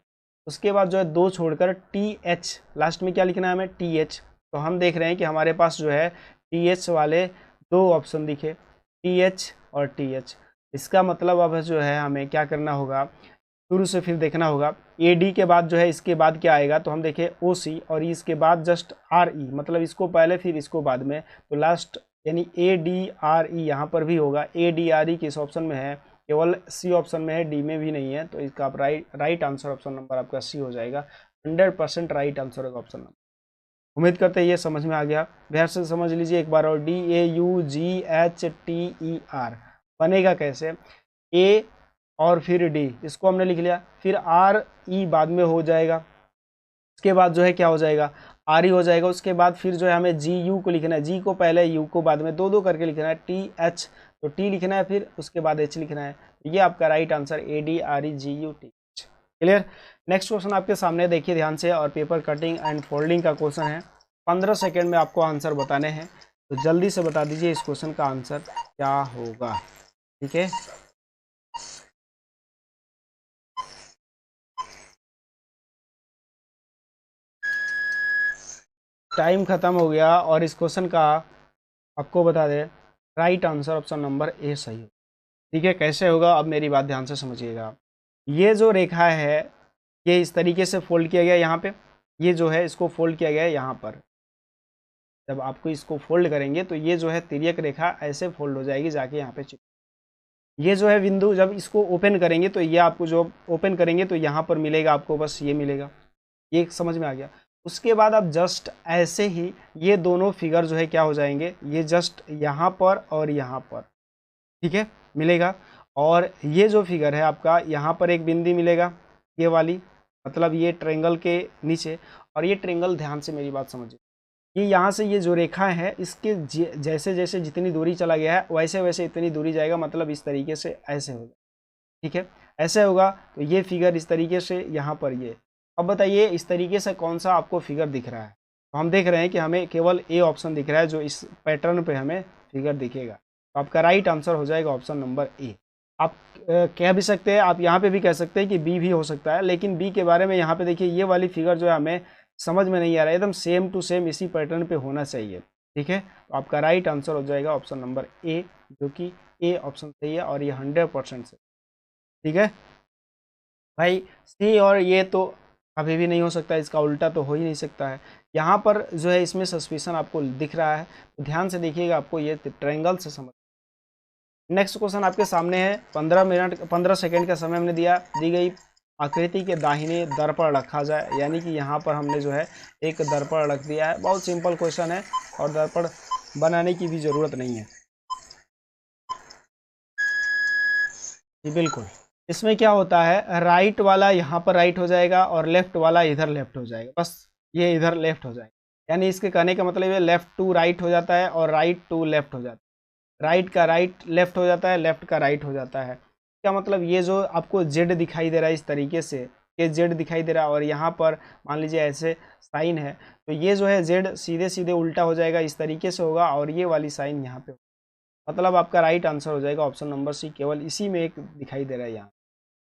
उसके बाद जो है 2 छोड़कर टी एच, लास्ट में क्या लिखना है हमें, टी एच। तो हम देख रहे हैं कि हमारे पास जो है टी एच वाले 2 ऑप्शन दिखे, टी एच और टी एच। इसका मतलब अब जो है हमें क्या करना होगा, शुरू से फिर देखना होगा। ए डी के बाद जो है इसके बाद क्या आएगा, तो हम देखें ओ सी, और इसके बाद जस्ट आर ई, मतलब इसको पहले फिर इसको बाद में, तो लास्ट यानी ए डी आर ई यहाँ पर भी होगा। ए डी आर ई किस ऑप्शन में है, केवल सी ऑप्शन में है, डी में भी नहीं है। तो इसका आप राइट आंसर ऑप्शन नंबर आपका सी हो जाएगा। 100% राइट आंसर होगा ऑप्शन नंबर। उम्मीद करते हैं ये समझ में आ गया। ध्यान से समझ लीजिए एक बार और, D A you ji H T E R बनेगा कैसे, ए और फिर डी, इसको हमने लिख लिया, फिर आर ई बाद में हो जाएगा, उसके बाद जो है क्या हो जाएगा, आर ई हो जाएगा। उसके बाद फिर जो है हमें जी यू को लिखना है, जी को पहले यू को बाद में, 2 करके लिखना है। टी एच, तो टी लिखना है, फिर उसके बाद एच लिखना है। ये आपका right answer A D R E G U T H. Clear. Next question आपके सामने देखिए ध्यान से, और पेपर कटिंग एंड फोल्डिंग का क्वेश्चन है। 15 सेकेंड में आपको आंसर बताने हैं, तो जल्दी से बता दीजिए इस क्वेश्चन का आंसर क्या होगा। ठीक है, टाइम खत्म हो गया, और इस क्वेश्चन का आपको बता दें राइट आंसर ऑप्शन नंबर ए सही हो। ठीक है, कैसे होगा, अब मेरी बात ध्यान से समझिएगा। ये जो रेखा है ये इस तरीके से फोल्ड किया गया यहाँ पे, ये जो है इसको फोल्ड किया गया है यहाँ पर। जब आपको इसको फोल्ड करेंगे तो ये जो है तिर्यक रेखा ऐसे फोल्ड हो जाएगी जाके यहाँ पे चिप। ये जो है बिंदु जब इसको ओपन करेंगे तो ये आपको जो ओपन करेंगे तो यहाँ पर मिलेगा आपको, बस ये मिलेगा। ये समझ में आ गया। उसके बाद आप जस्ट ऐसे ही ये दोनों फिगर जो है क्या हो जाएंगे, ये जस्ट यहाँ पर और यहाँ पर, ठीक है, मिलेगा। और ये जो फिगर है आपका, यहाँ पर एक बिंदी मिलेगा, ये वाली, मतलब ये ट्रायंगल के नीचे। और ये ट्रायंगल, ध्यान से मेरी बात समझिए, ये यहाँ से ये जो रेखा है इसके जैसे जैसे जितनी दूरी चला गया है वैसे वैसे इतनी दूरी जाएगा, मतलब इस तरीके से ऐसे होगा। ठीक है, ऐसे होगा। तो ये फिगर इस तरीके से यहाँ पर ये। अब बताइए इस तरीके से कौन सा आपको फिगर दिख रहा है, तो हम देख रहे हैं कि हमें केवल ए ऑप्शन दिख रहा है जो इस पैटर्न पे हमें फिगर दिखेगा। तो आपका राइट आंसर हो जाएगा ऑप्शन नंबर ए। आप कह भी सकते हैं, आप यहाँ पे भी कह सकते हैं कि बी भी हो सकता है, लेकिन बी के बारे में यहाँ पे देखिए ये वाली फिगर जो है हमें समझ में नहीं आ रहा है, एकदम सेम टू सेम इसी पैटर्न पे होना चाहिए। ठीक है, तो आपका राइट आंसर हो जाएगा ऑप्शन नंबर ए, जो कि ए ऑप्शन सही है और ये 100% सही। ठीक है भाई, सी और ये तो कभी भी नहीं हो सकता, इसका उल्टा तो हो ही नहीं सकता है। यहाँ पर जो है इसमें सस्पिशन आपको दिख रहा है, तो ध्यान से देखिएगा, आपको ये ट्रायंगल से समझ। नेक्स्ट क्वेश्चन आपके सामने है। 15 सेकेंड का समय हमने दी गई आकृति के दाहिने दर्पण रखा जाए, यानी कि यहाँ पर हमने जो है एक दर्पण रख दिया है। बहुत सिंपल क्वेश्चन है और दर्पण बनाने की भी जरूरत नहीं है। जी बिल्कुल, इसमें क्या होता है, राइट वाला यहाँ पर राइट हो जाएगा और लेफ्ट वाला इधर लेफ्ट हो जाएगा, बस ये इधर लेफ्ट हो जाएगा। यानी इसके कहने का मतलब है लेफ्ट टू राइट हो जाता है और राइट टू लेफ्ट हो जाता है, राइट का राइट लेफ्ट हो जाता है, लेफ्ट का राइट हो जाता है। क्या मतलब, ये जो आपको जेड दिखाई दे रहा है इस तरीके से, ये जेड दिखाई दे रहा है और यहाँ पर मान लीजिए ऐसे साइन है, तो ये जो है जेड सीधे सीधे उल्टा हो जाएगा, इस तरीके से होगा और ये वाली साइन यहाँ पे, मतलब आपका राइट आंसर हो जाएगा ऑप्शन नंबर सी, केवल इसी में एक दिखाई दे रहा है यहाँ।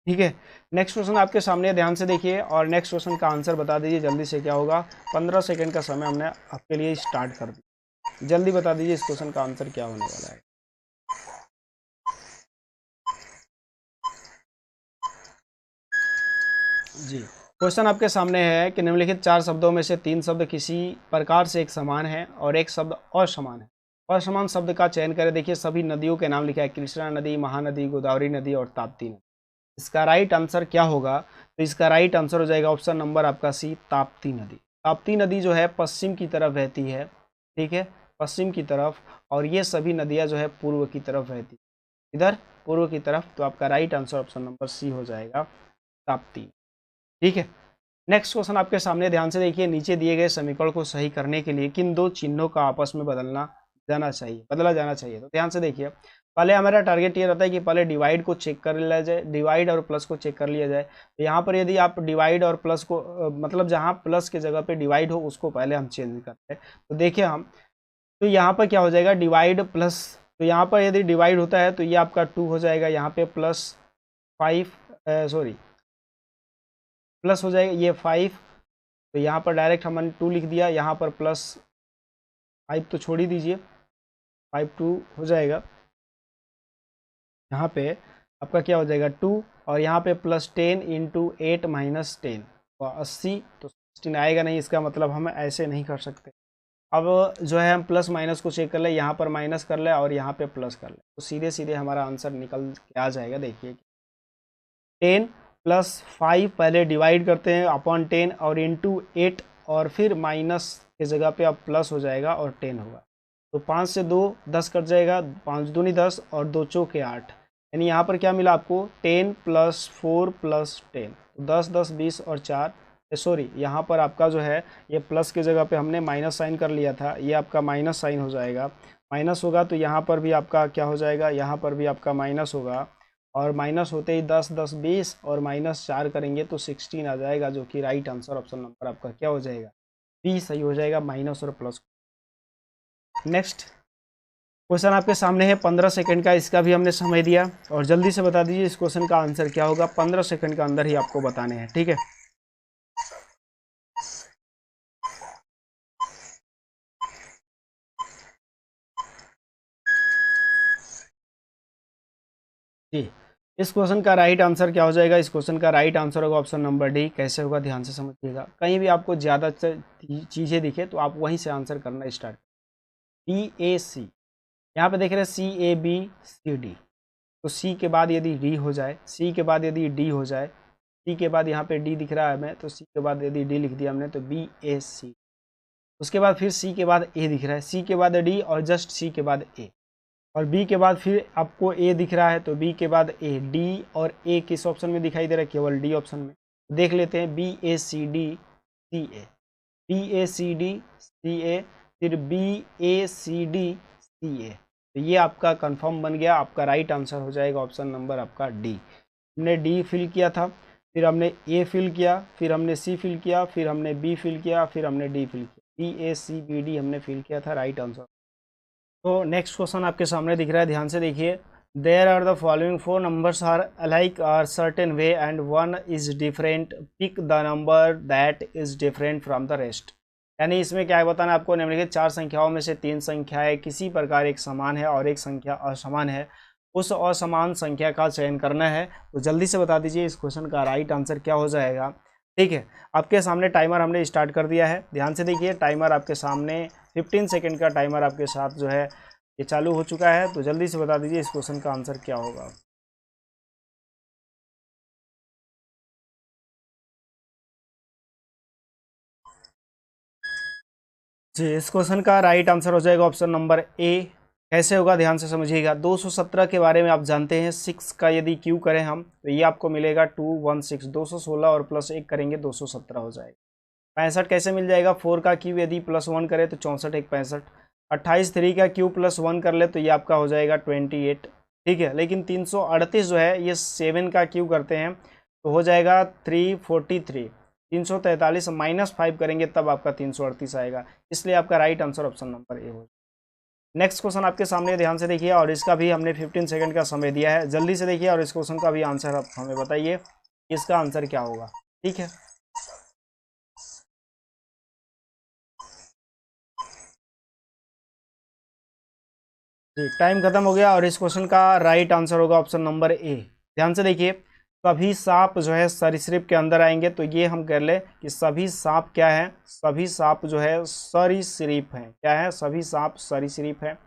ठीक है, नेक्स्ट क्वेश्चन आपके सामने, ध्यान से देखिए और नेक्स्ट क्वेश्चन का आंसर बता दीजिए जल्दी से। क्या होगा, 15 सेकंड का समय हमने आपके लिए स्टार्ट कर दिया, जल्दी बता दीजिए इस क्वेश्चन का आंसर क्या होने वाला है। जी, क्वेश्चन आपके सामने है कि निम्नलिखित 4 शब्दों में से 3 शब्द किसी प्रकार से एक समान है और एक शब्द असमान है। असमान शब्द का चयन करें। देखिए सभी नदियों के नाम लिखा है, कृष्णा नदी, महानदी, गोदावरी नदी और ताप्ती नदी। इसका राइट आंसर क्या होगा, तो इसका राइट आंसर हो जाएगा ऑप्शन नंबर आपका सी, ताप्ती नदी। ताप्ती नदी जो है पश्चिम की तरफ बहती है, ठीक है, पश्चिम की तरफ, और ये सभी नदियां जो है पूर्व की तरफ बहती है, इधर पूर्व की तरफ। तो आपका right answer option number C हो जाएगा, ताप्ती। ठीक है, नेक्स्ट क्वेश्चन आपके सामने, ध्यान से देखिए। नीचे दिए गए समीकरण को सही करने के लिए किन दो चिन्हों का आपस में बदला जाना चाहिए। तो ध्यान से देखिए, पहले हमारा टारगेट ये रहता है कि पहले डिवाइड को चेक कर लिया जाए, डिवाइड और प्लस को चेक कर लिया जाए। तो यहाँ पर यदि आप डिवाइड और प्लस को मतलब जहाँ प्लस के जगह पे डिवाइड हो उसको पहले हम चेंज करते हैं। तो देखिए हम, तो यहाँ पर क्या हो जाएगा, डिवाइड प्लस, तो यहाँ पर यदि डिवाइड होता है तो ये आपका 2 हो जाएगा, यहाँ पे प्लस हो जाएगा ये 5, तो यहाँ पर डायरेक्ट हमने 2 लिख दिया, यहाँ पर प्लस 5 तो छोड़ ही दीजिए, 5 2 हो जाएगा। यहाँ पे आपका क्या हो जाएगा 2, और यहाँ पे प्लस 10 इंटू 8 माइनस 10 तो 80, तो 16 आएगा नहीं, इसका मतलब हम ऐसे नहीं कर सकते। अब जो है हम प्लस माइनस को चेक कर ले, यहाँ पर माइनस कर ले और यहाँ पे प्लस कर ले, तो सीधे सीधे हमारा आंसर निकल के आ जाएगा। देखिए 10 प्लस 5 पहले डिवाइड करते हैं अपॉन 10 और इंटू 8, और फिर माइनस के जगह पे अब प्लस हो जाएगा और 10 होगा। तो 5 से 2 10 कट जाएगा, 5 दूनी 10 और 2 चौके 8, यानी यहाँ पर क्या मिला आपको 10 प्लस 4 प्लस 10, तो 10 10 20 और 4, सॉरी यहाँ पर आपका जो है ये प्लस के जगह पे हमने माइनस साइन कर लिया था, ये आपका माइनस साइन हो जाएगा। माइनस होगा तो यहाँ पर भी आपका क्या हो जाएगा, यहाँ पर भी आपका माइनस होगा, और माइनस होते ही 10 10 20 और माइनस 4 करेंगे तो 16 आ जाएगा, जो कि राइट आंसर ऑप्शन नंबर आपका क्या हो जाएगा, बी सही हो जाएगा, माइनस और प्लस। नेक्स्ट क्वेश्चन आपके सामने है 15 सेकंड का, इसका भी हमने समय दिया, और जल्दी से बता दीजिए इस क्वेश्चन का आंसर क्या होगा। 15 सेकंड के अंदर ही आपको बताने हैं, ठीक है। जी, इस क्वेश्चन का राइट आंसर क्या हो जाएगा, इस क्वेश्चन का राइट आंसर होगा ऑप्शन नंबर डी। कैसे होगा ध्यान से समझिएगा, कहीं भी आपको ज़्यादा चीज़ें दिखे तो आप वहीं से आंसर करना स्टार्ट। डी ए सी, यहाँ पे देख रहे हैं सी ए बी सी डी, तो सी के बाद यदि डी हो जाए, सी के बाद यदि डी हो जाए, सी के बाद यहाँ पे डी दिख रहा है हमें, तो सी के बाद यदि डी लिख दिया हमने तो बी ए सी, उसके बाद फिर सी के बाद ए दिख रहा है, सी के बाद डी और जस्ट सी के बाद ए, और बी के बाद फिर आपको ए दिख रहा है तो बी के बाद ए, डी और ए किस ऑप्शन में दिखाई दे रहा है, केवल डी ऑप्शन में। देख लेते हैं बी ए सी डी सी ए, बी ए सी डी सी ए, फिर बी ए सी डी सी ए, तो ये आपका कंफर्म बन गया, आपका राइट आंसर हो जाएगा ऑप्शन नंबर आपका डी। हमने डी फिल किया था, फिर हमने ए फिल किया, फिर हमने सी फिल किया, फिर हमने बी फिल किया, फिर हमने डी फिल किया, PACBD हमने फिल किया था, राइट आंसर। तो नेक्स्ट क्वेश्चन आपके सामने दिख रहा है, ध्यान से देखिए। There are the following four numbers are alike are certain way and one is different, pick the number that is different from the rest. यानी इसमें क्या है बताना आपको, निम्नलिखित चार संख्याओं में से तीन संख्याएं किसी प्रकार एक समान है और एक संख्या असमान है, उस असमान संख्या का चयन करना है। तो जल्दी से बता दीजिए इस क्वेश्चन का राइट आंसर क्या हो जाएगा। ठीक है, आपके सामने टाइमर हमने स्टार्ट कर दिया है, ध्यान से देखिए। टाइमर आपके सामने 15 सेकंड का टाइमर आपके साथ जो है ये चालू हो चुका है। तो जल्दी से बता दीजिए इस क्वेश्चन का आंसर क्या होगा। जी, इस क्वेश्चन का राइट आंसर हो जाएगा ऑप्शन नंबर ए। कैसे होगा ध्यान से समझिएगा। 217 के बारे में आप जानते हैं, 6 का यदि क्यू करें हम तो ये आपको मिलेगा 216, 216 और प्लस 1 करेंगे 217 हो जाएगा। 65 कैसे मिल जाएगा, 4 का क्यू यदि प्लस 1 करे तो 64 एक 65। 28 3 का क्यू प्लस 1 कर ले तो ये आपका हो जाएगा 28। ठीक है, लेकिन 338 जो है ये 7 का क्यू करते हैं तो हो जाएगा 343। 343 -5 करेंगे तब आपका 338 आएगा, इसलिए आपका right answer option number A हो। नेक्स्ट क्वेश्चन आपके सामने, ध्यान से देखिए, और इसका भी हमने 15 सेकंड का समय दिया है। जल्दी से देखिए और इस क्वेश्चन का भी आंसर आप हमें बताइए, इसका आंसर क्या होगा। ठीक है, जी टाइम खत्म हो गया और इस क्वेश्चन का राइट आंसर होगा ऑप्शन नंबर ए। ध्यान से देखिए, सभी सांप जो है सरीसृप के अंदर आएंगे, तो ये हम कर ले कि सभी सांप क्या है, सभी सांप जो है सरीसृप हैं। क्या है, सभी सांप सरीसृप हैं।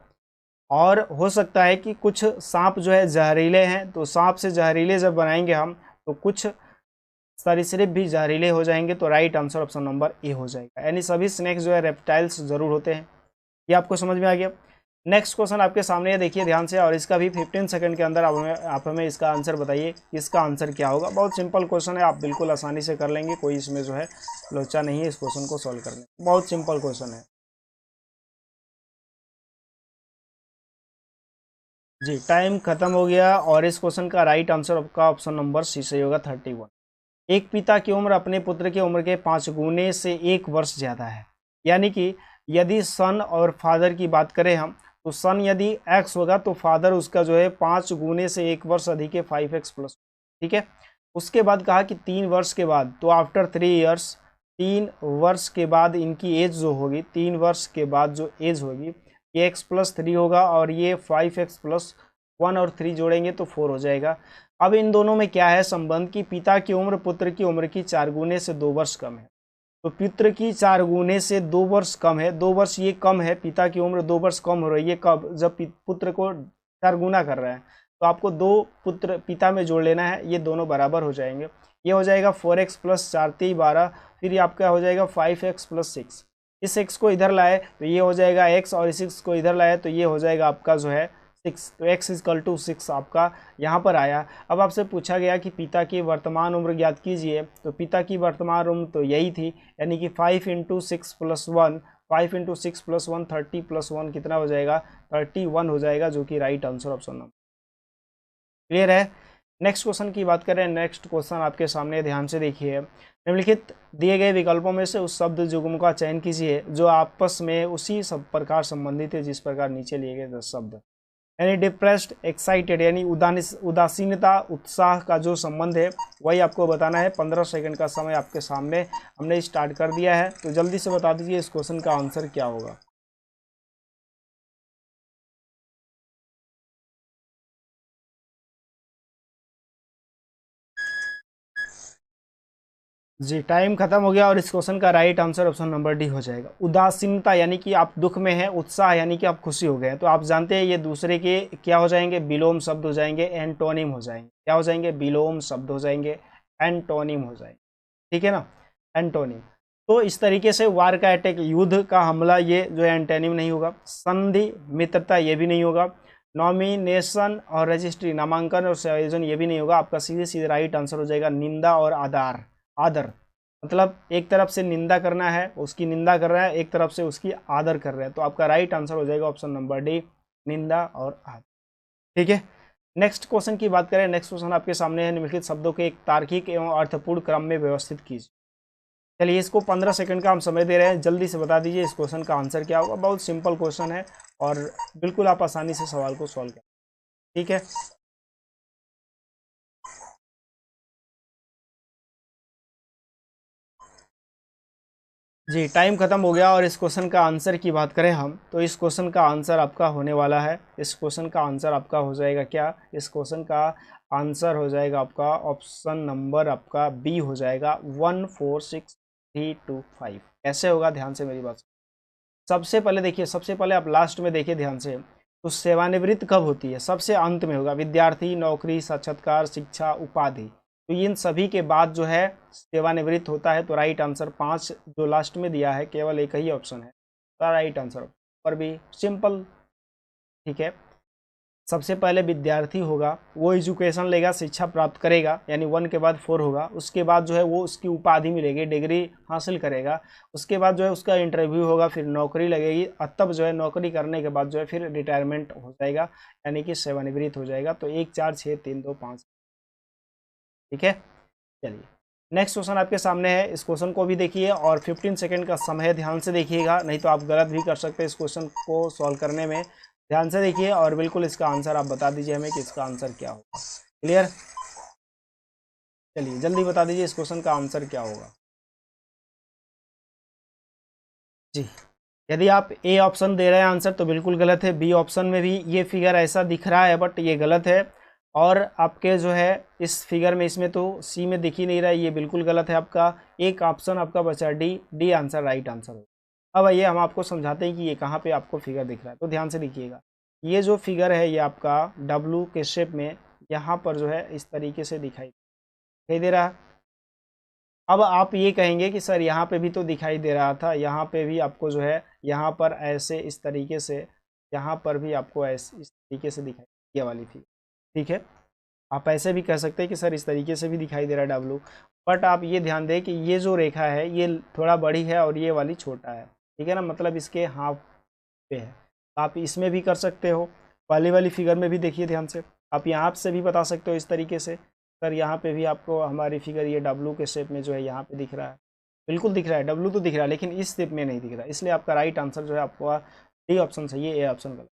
और हो सकता है कि कुछ सांप जो है जहरीले हैं, तो सांप से जहरीले जब बनाएंगे हम तो कुछ सरीसृप भी जहरीले हो जाएंगे। तो right answer option number A हो जाएगा, यानी सभी स्नेक्स जो है रेप्टाइल्स जरूर होते हैं। ये आपको समझ में आ गया। नेक्स्ट क्वेश्चन आपके सामने है, देखिए ध्यान से, और इसका भी 15 सेकंड के अंदर आप हमें इसका आंसर बताइए, इसका आंसर क्या होगा। बहुत सिंपल क्वेश्चन है, आप बिल्कुल आसानी से कर लेंगे, कोई इसमें जो है लोचा नहीं है इस क्वेश्चन को सॉल्व करने, बहुत सिंपल क्वेश्चन है। जी टाइम खत्म हो गया और इस क्वेश्चन का राइट आंसर आपका ऑप्शन नंबर सी से होगा 31। एक पिता की उम्र अपने पुत्र की उम्र के 5 गुने से 1 वर्ष ज़्यादा है। यानी कि यदि सन और फादर की बात करें हम, तो सन यदि एक्स होगा तो फादर उसका जो है 5 गुने से 1 वर्ष अधिक है, 5x प्लस। ठीक है, उसके बाद कहा कि 3 वर्ष के बाद, तो आफ्टर 3 ईयर्स, 3 वर्ष के बाद इनकी एज जो होगी, 3 वर्ष के बाद जो एज होगी ये x+3 होगा और ये 5x+1 और 3 जोड़ेंगे तो 4 हो जाएगा। अब इन दोनों में क्या है संबंध की पिता की उम्र पुत्र की उम्र की 4 गुने से 2 वर्ष कम है। तो पुत्र की 4 गुने से 2 वर्ष कम है, 2 वर्ष ये कम है, पिता की उम्र 2 वर्ष कम हो रही है। कब, जब पुत्र को 4 गुना कर रहा है। तो आपको 2 पुत्र पिता में जोड़ लेना है, ये दोनों बराबर हो जाएंगे। ये हो जाएगा 4x+4 3 12, फिर ये आपका हो जाएगा 5x+6। इस x को इधर लाए तो ये हो जाएगा x, और इस x को इधर लाए तो ये हो जाएगा आपका जो है 6। तो x = 6 आपका यहाँ पर आया। अब आपसे पूछा गया कि पिता की वर्तमान उम्र ज्ञात कीजिए, तो पिता की वर्तमान उम्र तो यही थी, यानी कि 5 × 6 + 1, 5 × 6 + 1 30 + 1 कितना हो जाएगा, 31 हो जाएगा, जो कि right answer option number. Clear है। नेक्स्ट क्वेश्चन की बात करें, नेक्स्ट क्वेश्चन आपके सामने, ध्यान से देखिए। निम्नलिखित दिए गए विकल्पों में से उस शब्द युग्म का चयन कीजिए जो आपस में उसी सब प्रकार संबंधित है जिस प्रकार नीचे लिए गए 10 शब्द। यानी डिप्रेस्ड, एक्साइटेड, यानी उदासीनता उत्साह का जो संबंध है वही आपको बताना है। 15 सेकंड का समय आपके सामने हमने स्टार्ट कर दिया है, तो जल्दी से बता दीजिए इस क्वेश्चन का आंसर क्या होगा। जी टाइम खत्म हो गया और इस क्वेश्चन का right answer option number D हो जाएगा। उदासीनता यानी कि आप दुख में हैं, उत्साह यानी कि आप खुशी हो गए हैं। तो आप जानते हैं ये दूसरे के क्या हो जाएंगे, विलोम शब्द हो जाएंगे, एंटोनिम हो जाएंगे। क्या हो जाएंगे, विलोम शब्द हो जाएंगे, एंटोनिम हो जाएंगे। ठीक है ना, एंटोनिम। तो इस तरीके से वार का अटैक, युद्ध का हमला, ये जो है एंटोनिम नहीं होगा। संधि, मित्रता, ये भी नहीं होगा। नॉमिनेशन और रजिस्ट्री, नामांकन और संयोजन, ये भी नहीं होगा। आपका सीधे सीधे राइट आंसर हो जाएगा निंदा और आदर। आदर मतलब एक तरफ से निंदा करना है, उसकी निंदा कर रहा है, एक तरफ से उसकी आदर कर रहा है। तो आपका राइट आंसर हो जाएगा ऑप्शन नंबर डी, निंदा और आदर। ठीक है, नेक्स्ट क्वेश्चन की बात करें। नेक्स्ट क्वेश्चन आपके सामने है, निम्नलिखित शब्दों के एक तार्किक एवं अर्थपूर्ण क्रम में व्यवस्थित कीजिए। चलिए इसको 15 सेकंड का हम समय दे रहे हैं, जल्दी से बता दीजिए इस क्वेश्चन का आंसर क्या होगा। बहुत सिंपल क्वेश्चन है और बिल्कुल आप आसानी से सवाल को सॉल्व करें, ठीक है। जी टाइम खत्म हो गया और इस क्वेश्चन का आंसर की बात करें हम तो इस क्वेश्चन का आंसर आपका होने वाला है, इस क्वेश्चन का आंसर आपका हो जाएगा क्या, इस क्वेश्चन का आंसर हो जाएगा आपका ऑप्शन नंबर आपका बी हो जाएगा 146325। कैसे होगा, ध्यान से मेरी बात। सबसे पहले देखिए, सबसे पहले आप लास्ट में देखिए ध्यान से, तो सेवानिवृत्त कब होती है, सबसे अंत में होगा। विद्यार्थी, नौकरी, साक्षात्कार, शिक्षा, उपाधि, तो इन सभी के बाद जो है सेवानिवृत्त होता है। तो राइट आंसर 5 जो लास्ट में दिया है केवल एक ही ऑप्शन है, तो राइट आंसर पर भी सिंपल, ठीक है। सबसे पहले विद्यार्थी होगा, वो एजुकेशन लेगा, शिक्षा प्राप्त करेगा, यानी 1 के बाद 4 होगा। उसके बाद जो है वो उसकी उपाधि मिलेगी, डिग्री हासिल करेगा। उसके बाद जो है उसका इंटरव्यू होगा, फिर नौकरी लगेगी, और तब जो है नौकरी करने के बाद जो है फिर रिटायरमेंट हो जाएगा, यानी कि सेवानिवृत्त हो जाएगा। तो 1 4 6 3 2 5, ठीक है। चलिए नेक्स्ट क्वेश्चन आपके सामने है, इस क्वेश्चन को भी देखिए और 15 सेकंड का समय है, ध्यान से देखिएगा, नहीं तो आप गलत भी कर सकते हैं इस क्वेश्चन को सॉल्व करने में। ध्यान से देखिए और बिल्कुल इसका आंसर आप बता दीजिए हमें कि इसका आंसर क्या होगा। क्लियर, चलिए जल्दी बता दीजिए इस क्वेश्चन का आंसर क्या होगा। जी यदि आप ए ऑप्शन दे रहे हैं आंसर तो बिल्कुल गलत है। बी ऑप्शन में भी ये फिगर ऐसा दिख रहा है बट ये गलत है। और आपके जो है इस फिगर में, इसमें तो सी में दिख ही नहीं रहा है, ये बिल्कुल गलत है आपका। एक ऑप्शन आपका बचा D, D answer right answer होगा। अब आइए हम आपको समझाते हैं कि ये कहाँ पे आपको फिगर दिख रहा है। तो ध्यान से देखिएगा, ये जो फिगर है ये आपका डब्लू के शेप में यहाँ पर जो है इस तरीके से दिखाई दे रहा है। अब आप ये कहेंगे कि सर यहाँ पे भी तो दिखाई दे रहा था, यहाँ पे भी आपको जो है यहाँ पर ऐसे इस तरीके से, यहाँ पर भी आपको ऐसे इस तरीके से दिखाई, ये वाली फिगर, ठीक है। आप ऐसे भी कह सकते हैं कि सर इस तरीके से भी दिखाई दे रहा है डब्लू, बट आप ये ध्यान दें कि ये जो रेखा है ये थोड़ा बड़ी है और ये वाली छोटा है, ठीक है ना, मतलब इसके हाफ पे है। आप इसमें भी कर सकते हो, पहले वाली फिगर में भी देखिए ध्यान से, आप यहाँ से भी बता सकते हो इस तरीके से। सर यहाँ पे भी आपको हमारी फिगर ये डब्लू के शेप में जो है यहाँ पे दिख रहा है, बिल्कुल दिख रहा है, डब्लू तो दिख रहा है लेकिन इस शेप में नहीं दिख रहा है, इसलिए आपका राइट आंसर जो है आपका डी ऑप्शन सही है, ए ऑप्शन गलत।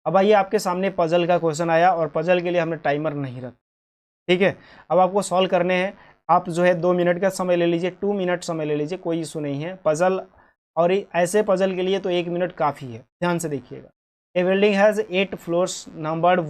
अब आइए आपके सामने पजल का क्वेश्चन आया और पजल के लिए हमने टाइमर नहीं रखा, ठीक है। अब आपको सॉल्व करने हैं, आप जो है 2 मिनट का समय ले लीजिए, 2 मिनट समय ले लीजिए, कोई इशू नहीं है पजल। और ऐसे पजल के लिए तो 1 मिनट काफ़ी है, ध्यान से देखिएगा। A building has 8 floors numbered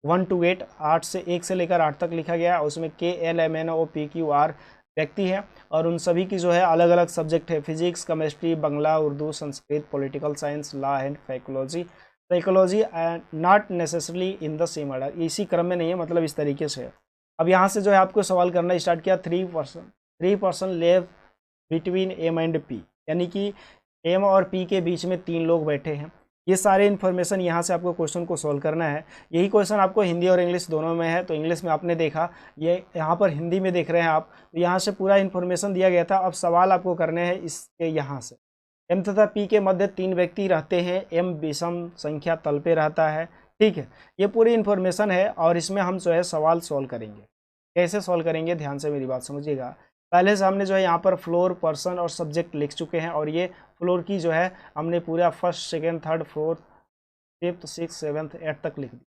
1 to 8, 8 से 1 से लेकर 8 तक लिखा गया है। उसमें KLMNOPQR व्यक्ति है और उन सभी की जो है अलग अलग सब्जेक्ट है, physics, chemistry, Bangla, Urdu, Sanskrit, political science, law and psychology and not necessarily in the same order, इसी क्रम में नहीं है, मतलब इस तरीके से है। अब यहाँ से जो है आपको सवाल करना स्टार्ट किया, 3 person live between M and P, यानी कि एम और पी के बीच में 3 लोग बैठे हैं। ये सारे इन्फॉर्मेशन यहाँ से आपको क्वेश्चन को सॉल्व करना है। यही क्वेश्चन आपको हिंदी और इंग्लिश दोनों में है, तो इंग्लिश में आपने देखा, ये यहाँ पर हिंदी में देख रहे हैं आप, तो यहाँ से पूरा इन्फॉर्मेशन दिया गया था। अब सवाल आपको करने हैं इसके यहाँ से, एम तथा पी के मध्य 3 व्यक्ति रहते हैं, एम विषम संख्या तल पे रहता है, ठीक है। ये पूरी इन्फॉर्मेशन है और इसमें हम जो है सवाल सॉल्व करेंगे। कैसे सॉल्व करेंगे, ध्यान से मेरी बात समझिएगा। पहले से हमने जो है यहाँ पर फ्लोर, पर्सन और सब्जेक्ट लिख चुके हैं और ये फ्लोर की जो है हमने पूरा 1st, 2nd, 3rd, 4th, 5th, 6th, 7th, 8th तक लिख दी,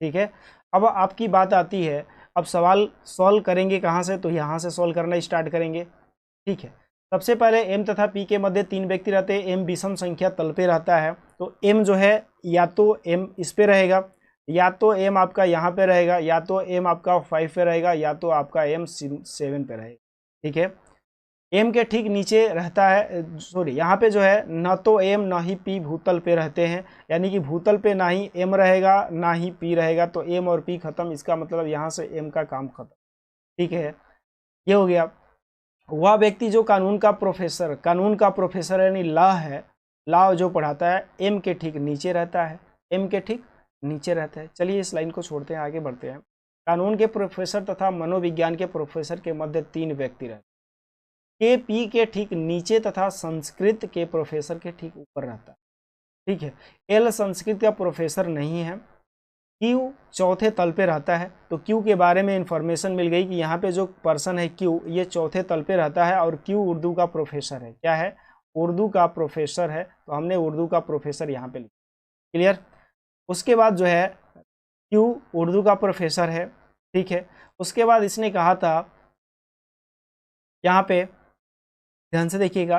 ठीक है। अब आपकी बात आती है, अब सवाल सॉल्व करेंगे कहाँ से, तो यहाँ से सॉल्व करना स्टार्ट करेंगे, ठीक है। सबसे पहले एम तथा पी के मध्य 3 व्यक्ति रहते हैं, एम विषम संख्या तल पे रहता है, तो एम जो है या तो एम इस पे रहेगा, या तो एम आपका यहाँ पे रहेगा, या तो एम आपका 5 पे रहेगा, या तो आपका एम 7 पे रहेगा, ठीक है। एम के ठीक नीचे रहता है, सॉरी यहाँ पे जो है न तो एम ना ही पी भूतल पे रहते हैं, यानी कि भूतल पे ना ही एम रहेगा ना ही पी रहेगा, तो एम और पी खत्म, इसका मतलब यहाँ से एम का काम खत्म, ठीक है। ये हो गया। वह व्यक्ति जो कानून का प्रोफेसर यानी लॉ है, लॉ जो पढ़ाता है, एम के ठीक नीचे रहता है, एम के ठीक नीचे रहता है। चलिए इस लाइन को छोड़ते हैं, आगे बढ़ते हैं। कानून के प्रोफेसर तथा मनोविज्ञान के प्रोफेसर के मध्य 3 व्यक्ति रहते हैं, के पी के ठीक नीचे तथा संस्कृत के प्रोफेसर के ठीक ऊपर रहता है, ठीक है। एल संस्कृत का प्रोफेसर नहीं है, क्यू चौथे तल पे रहता है। तो क्यू के बारे में इंफॉर्मेशन मिल गई कि यहाँ पे जो पर्सन है क्यू, ये चौथे तल पे रहता है और क्यू उर्दू का प्रोफेसर है। क्या है? उर्दू का प्रोफेसर है। तो हमने उर्दू का प्रोफेसर यहाँ पे लिखा। क्लियर? उसके बाद जो है क्यू उर्दू का प्रोफेसर है, ठीक है। उसके बाद इसने कहा था, यहाँ पे ध्यान से देखिएगा,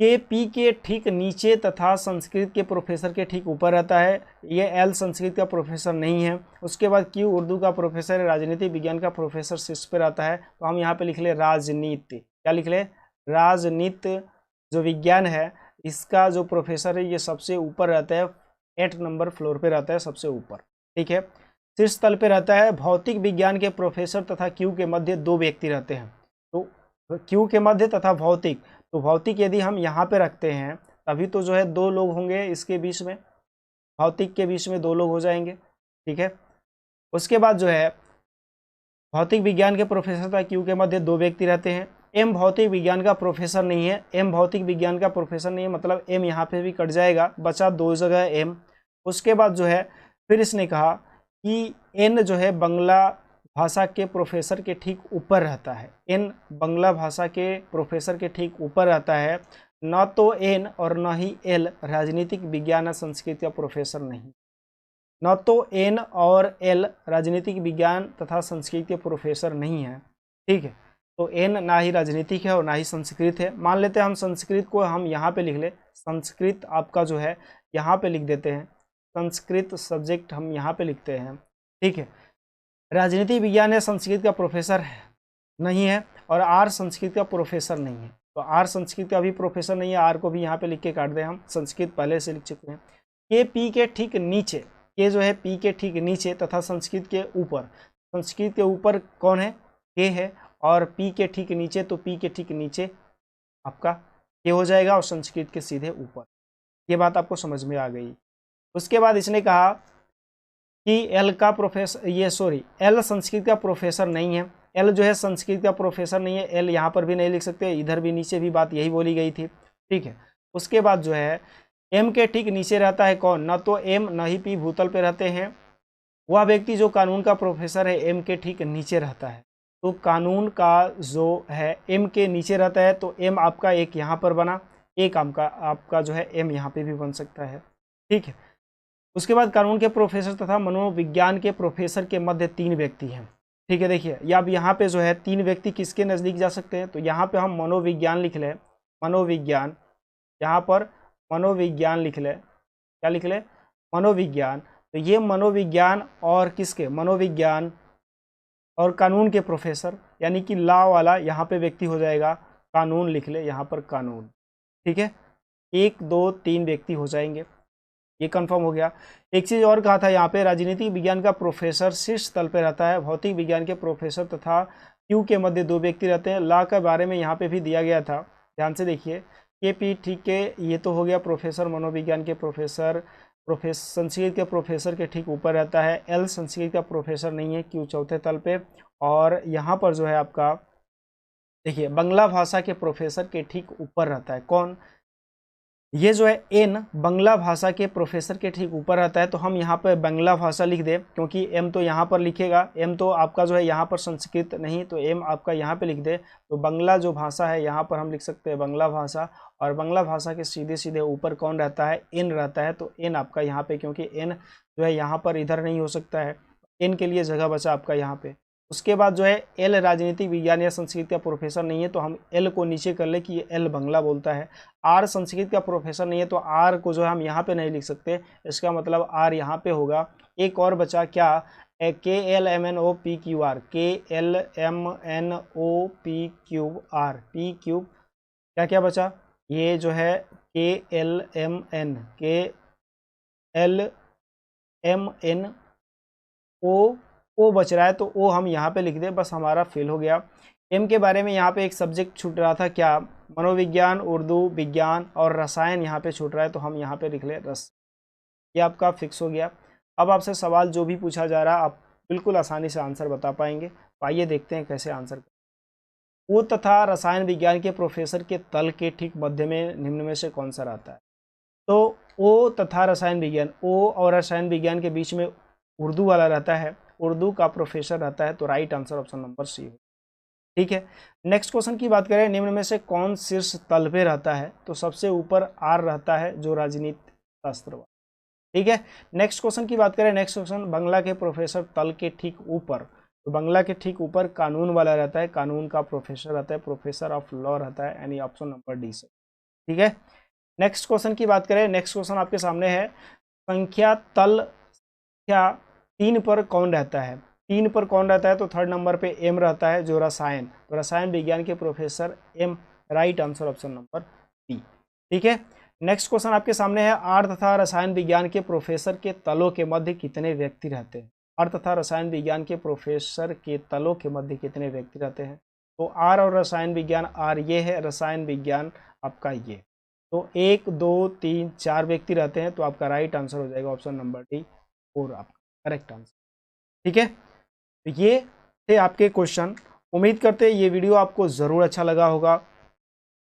के पी के ठीक नीचे तथा संस्कृत के प्रोफेसर के ठीक ऊपर रहता है। ये एल संस्कृत का प्रोफेसर नहीं है। उसके बाद क्यू उर्दू का प्रोफेसर है, राजनीति विज्ञान का प्रोफेसर शीर्ष पे रहता है। तो हम यहाँ पे लिख ले राजनीति। क्या लिख ले? राजनीति जो विज्ञान है इसका जो प्रोफेसर है ये सबसे ऊपर रहता है, 8 नंबर फ्लोर पे रहता है, सबसे ऊपर, ठीक है। शीर्ष तल पे रहता है। भौतिक विज्ञान के प्रोफेसर तथा क्यू के मध्य 2 व्यक्ति रहते हैं। तो क्यू के मध्य तथा भौतिक, तो भौतिक यदि हम यहाँ पे रखते हैं तभी तो जो है 2 लोग होंगे इसके बीच में, भौतिक के बीच में 2 लोग हो जाएंगे, ठीक है। उसके बाद जो है भौतिक विज्ञान के प्रोफेसर तथा क्यू के मध्य 2 व्यक्ति रहते हैं। एम भौतिक विज्ञान का प्रोफेसर नहीं है। एम भौतिक विज्ञान का प्रोफेसर नहीं है, मतलब एम यहाँ पे भी कट जाएगा, बचा 2 जगह एम। उसके बाद जो है फिर इसने कहा कि एन जो है बांग्ला भाषा के प्रोफेसर के ठीक ऊपर रहता है। एन बांग्ला भाषा के प्रोफेसर के ठीक ऊपर रहता है। न तो एन और न ही एल राजनीतिक विज्ञान या संस्कृत का प्रोफेसर नहीं। न तो एन और एल राजनीतिक विज्ञान तथा संस्कृत के प्रोफेसर नहीं है, ठीक है। तो एन ना ही राजनीतिक है और ना ही संस्कृत है। मान लेते हैं हम संस्कृत को हम यहाँ पे लिख ले, संस्कृत आपका जो है यहाँ पे लिख देते हैं, संस्कृत सब्जेक्ट हम यहाँ पे लिखते हैं, ठीक है। राजनीति विज्ञान या संस्कृत का प्रोफेसर नहीं है और आर संस्कृत का प्रोफेसर नहीं है। तो आर संस्कृत का भी प्रोफेसर नहीं है, आर को भी यहाँ पे लिख के काट दें, हम संस्कृत पहले से लिख चुके हैं। के पी के ठीक नीचे, के जो है पी के ठीक नीचे तथा संस्कृत के ऊपर, संस्कृत के ऊपर कौन है? के है। और पी के ठीक नीचे, तो पी के ठीक नीचे आपका के हो जाएगा और संस्कृत के सीधे ऊपर। ये बात आपको समझ में आ गई। उसके बाद इसने कहा कि एल का प्रोफेसर, ये सॉरी एल संस्कृत का प्रोफेसर नहीं है। एल जो है संस्कृत का प्रोफेसर नहीं है। एल यहाँ पर भी नहीं लिख सकते, इधर भी नीचे भी बात यही बोली गई थी, ठीक है। उसके बाद जो है एम के ठीक नीचे रहता है कौन? न तो एम न ही पी भूतल पे रहते हैं। वह व्यक्ति जो कानून का प्रोफेसर है एम के ठीक नीचे रहता है। तो कानून का जो है एम के नीचे रहता है, तो एम आपका एक यहाँ पर बना, एक आपका जो है एम यहाँ पे भी बन सकता है, ठीक है। उसके बाद कानून के प्रोफेसर तथा मनोविज्ञान के प्रोफेसर के मध्य 3 व्यक्ति हैं, ठीक है। देखिए या अब यहाँ पे जो है 3 व्यक्ति किसके नज़दीक जा सकते हैं? तो यहाँ पे हम मनोविज्ञान लिख लें, मनोविज्ञान, यहाँ पर मनोविज्ञान लिख लें। क्या लिख लें? मनोविज्ञान। तो ये मनोविज्ञान और किसके? मनोविज्ञान और कानून के प्रोफेसर, यानी कि लॉ वाला यहाँ पे व्यक्ति हो जाएगा, कानून लिख ले यहाँ पर, कानून, ठीक है। 1 2 3 व्यक्ति हो जाएंगे, ये कंफर्म हो गया। एक चीज़ और कहा था यहाँ पे, राजनीतिक विज्ञान का प्रोफेसर शीर्ष तल पे रहता है। भौतिक विज्ञान के प्रोफेसर तथा क्यू के मध्य 2 व्यक्ति रहते हैं। लॉ के बारे में यहाँ पे भी दिया गया था, ध्यान से देखिए। के पी ठीक है, ये तो हो गया प्रोफेसर, मनोविज्ञान के प्रोफेसर, संस्कृत के प्रोफेसर के ठीक ऊपर रहता है। एल संस्कृत का प्रोफेसर नहीं है, क्यू चौथे तल पे। और यहाँ पर जो है आपका देखिए बांग्ला भाषा के प्रोफेसर के ठीक ऊपर रहता है कौन? ये जो है एन बांग्ला भाषा के प्रोफेसर के ठीक ऊपर रहता है। तो हम यहाँ पर बांग्ला भाषा लिख दें, क्योंकि एम तो यहाँ पर लिखेगा, एम तो आपका जो है यहाँ पर संस्कृत नहीं, तो एम आपका यहाँ पे लिख दे। तो बांग्ला जो भाषा है यहाँ पर हम लिख सकते हैं बांग्ला भाषा, और बांग्ला भाषा के सीधे सीधे ऊपर कौन रहता है? एन रहता है। तो एन आपका यहाँ पे, क्योंकि एन जो है यहाँ पर इधर नहीं हो सकता है, एन के लिए जगह बचा आपका यहाँ पे। उसके बाद जो है एल राजनीतिक विज्ञान या संस्कृत का प्रोफेसर नहीं है, तो हम एल को नीचे कर ले कि ये एल बांग्ला बोलता है। आर संस्कृत का प्रोफेसर नहीं है, तो आर को जो है हम यहाँ पे नहीं लिख सकते, इसका मतलब आर यहाँ पे होगा। एक और बचा क्या? K L M N O P Q R, K L M N O P cube R, P cube, क्या क्या बचा? ये जो है K L M N, K L M N O बच रहा है, तो ओ हम यहाँ पे लिख दें, बस हमारा फेल हो गया। एम के बारे में यहाँ पे एक सब्जेक्ट छूट रहा था, क्या? मनोविज्ञान, उर्दू, विज्ञान और रसायन यहाँ पे छूट रहा है, तो हम यहाँ पे लिख लें रस। ये आपका फिक्स हो गया। अब आपसे सवाल जो भी पूछा जा रहा है आप बिल्कुल आसानी से आंसर बता पाएंगे। तो आइए देखते हैं कैसे आंसर करें। ओ तथा रसायन विज्ञान के प्रोफेसर के तल के ठीक मध्य में निम्न में से कौन सा रहता है? तो ओ तथा रसायन विज्ञान, ओ और रसायन विज्ञान के बीच में उर्दू वाला रहता है, उर्दू का प्रोफेसर रहता है, तो right answer option number C हो। ठीक है, नेक्स्ट क्वेश्चन की बात करें, निम्न में से कौन शीर्ष तल पे रहता है? तो सबसे ऊपर आर रहता है जो राजनीति शास्त्र। ठीक है, नेक्स्ट क्वेश्चन की बात करें, नेक्स्ट क्वेश्चन, बंगला के प्रोफेसर तल के ठीक ऊपर, तो बंगला के ठीक ऊपर कानून वाला रहता है, कानून का प्रोफेसर रहता है, प्रोफेसर ऑफ लॉ रहता है, यानी ऑप्शन नंबर डी से। ठीक है, नेक्स्ट क्वेश्चन की बात करें, नेक्स्ट क्वेश्चन आपके सामने है, संख्या तल संख्या 3 पर कौन रहता है? 3 पर कौन रहता है? तो थर्ड नंबर पे एम रहता है जो रसायन, तो रसायन विज्ञान के professor M, right answer option number B. ठीक है, नेक्स्ट क्वेश्चन आपके सामने है, आर तथा रसायन विज्ञान के प्रोफेसर के तलों के मध्य कितने व्यक्ति रहते हैं? आर तथा रसायन विज्ञान के प्रोफेसर के तलों के मध्य कितने व्यक्ति रहते हैं? तो आर और रसायन विज्ञान, आर ये है, रसायन विज्ञान आपका ये, तो 1 2 3 4 व्यक्ति रहते हैं, तो आपका राइट आंसर हो जाएगा ऑप्शन नंबर डी, और आपका करेक्ट आंसर। ठीक है, तो ये थे आपके क्वेश्चन। उम्मीद करते हैं ये वीडियो आपको ज़रूर अच्छा लगा होगा।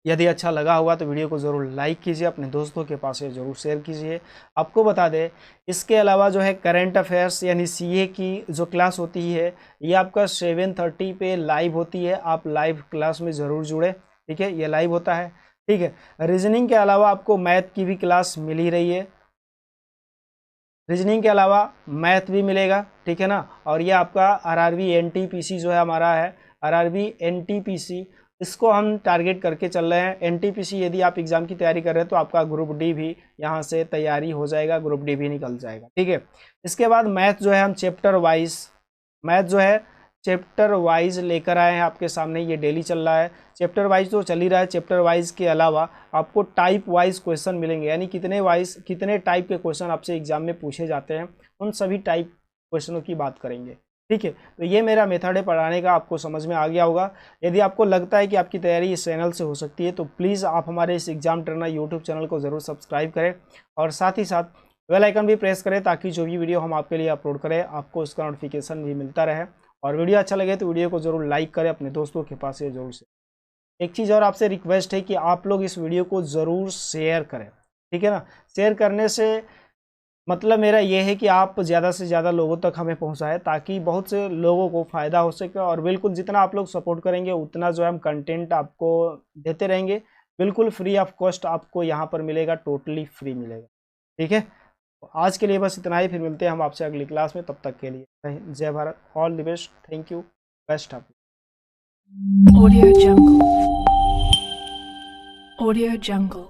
यदि अच्छा लगा होगा तो वीडियो को ज़रूर लाइक कीजिए, अपने दोस्तों के पास ये ज़रूर शेयर कीजिए। आपको बता दें, इसके अलावा जो है करंट अफेयर्स यानी सीए की जो क्लास होती है, ये आपका 7:30 पे लाइव होती है, आप लाइव क्लास में ज़रूर जुड़े। ठीक है, ये लाइव होता है। ठीक है, रीजनिंग के अलावा आपको मैथ की भी क्लास मिल ही रही है, रीजनिंग के अलावा मैथ भी मिलेगा। ठीक है ना, और ये आपका आरआरबी एनटीपीसी जो है हमारा है, आरआरबी एनटीपीसी, इसको हम टारगेट करके चल रहे हैं। एनटीपीसी यदि आप एग्जाम की तैयारी कर रहे हैं तो आपका ग्रुप डी भी यहाँ से तैयारी हो जाएगा, ग्रुप डी भी निकल जाएगा। ठीक है, इसके बाद मैथ जो है हम चैप्टर वाइज, मैथ जो है चैप्टर वाइज लेकर आए हैं आपके सामने, ये डेली चल रहा है। चैप्टर वाइज तो चल ही रहा है, चैप्टर वाइज के अलावा आपको टाइप वाइज क्वेश्चन मिलेंगे, यानी कितने टाइप के क्वेश्चन आपसे एग्जाम में पूछे जाते हैं, उन सभी टाइप क्वेश्चनों की बात करेंगे। ठीक है, तो ये मेरा मेथड है पढ़ाने का, आपको समझ में आ गया होगा। यदि आपको लगता है कि आपकी तैयारी इस चैनल से हो सकती है तो प्लीज़ आप हमारे इस एग्जाम ट्रेनर यूट्यूब चैनल को ज़रूर सब्सक्राइब करें, और साथ ही साथ बेल आइकन भी प्रेस करें, ताकि जो भी वीडियो हम आपके लिए अपलोड करें आपको उसका नोटिफिकेशन भी मिलता रहे। और वीडियो अच्छा लगे तो वीडियो को ज़रूर लाइक करें, अपने दोस्तों के पास ये ज़रूर से। एक चीज़ और आपसे रिक्वेस्ट है कि आप लोग इस वीडियो को ज़रूर शेयर करें। ठीक है ना, शेयर करने से मतलब मेरा ये है कि आप ज़्यादा से ज़्यादा लोगों तक हमें पहुंचाएं, ताकि बहुत से लोगों को फ़ायदा हो सके। और बिल्कुल जितना आप लोग सपोर्ट करेंगे उतना जो है हम कंटेंट आपको देते रहेंगे, बिल्कुल फ्री ऑफ कॉस्ट आपको यहाँ पर मिलेगा, टोटली फ्री मिलेगा। ठीक है, तो आज के लिए बस इतना ही, फिर मिलते हैं हम आपसे अगली क्लास में। तब तक के लिए जय Bharat, all the best, thank you, best of. Audio Jungle. Audio Jungle.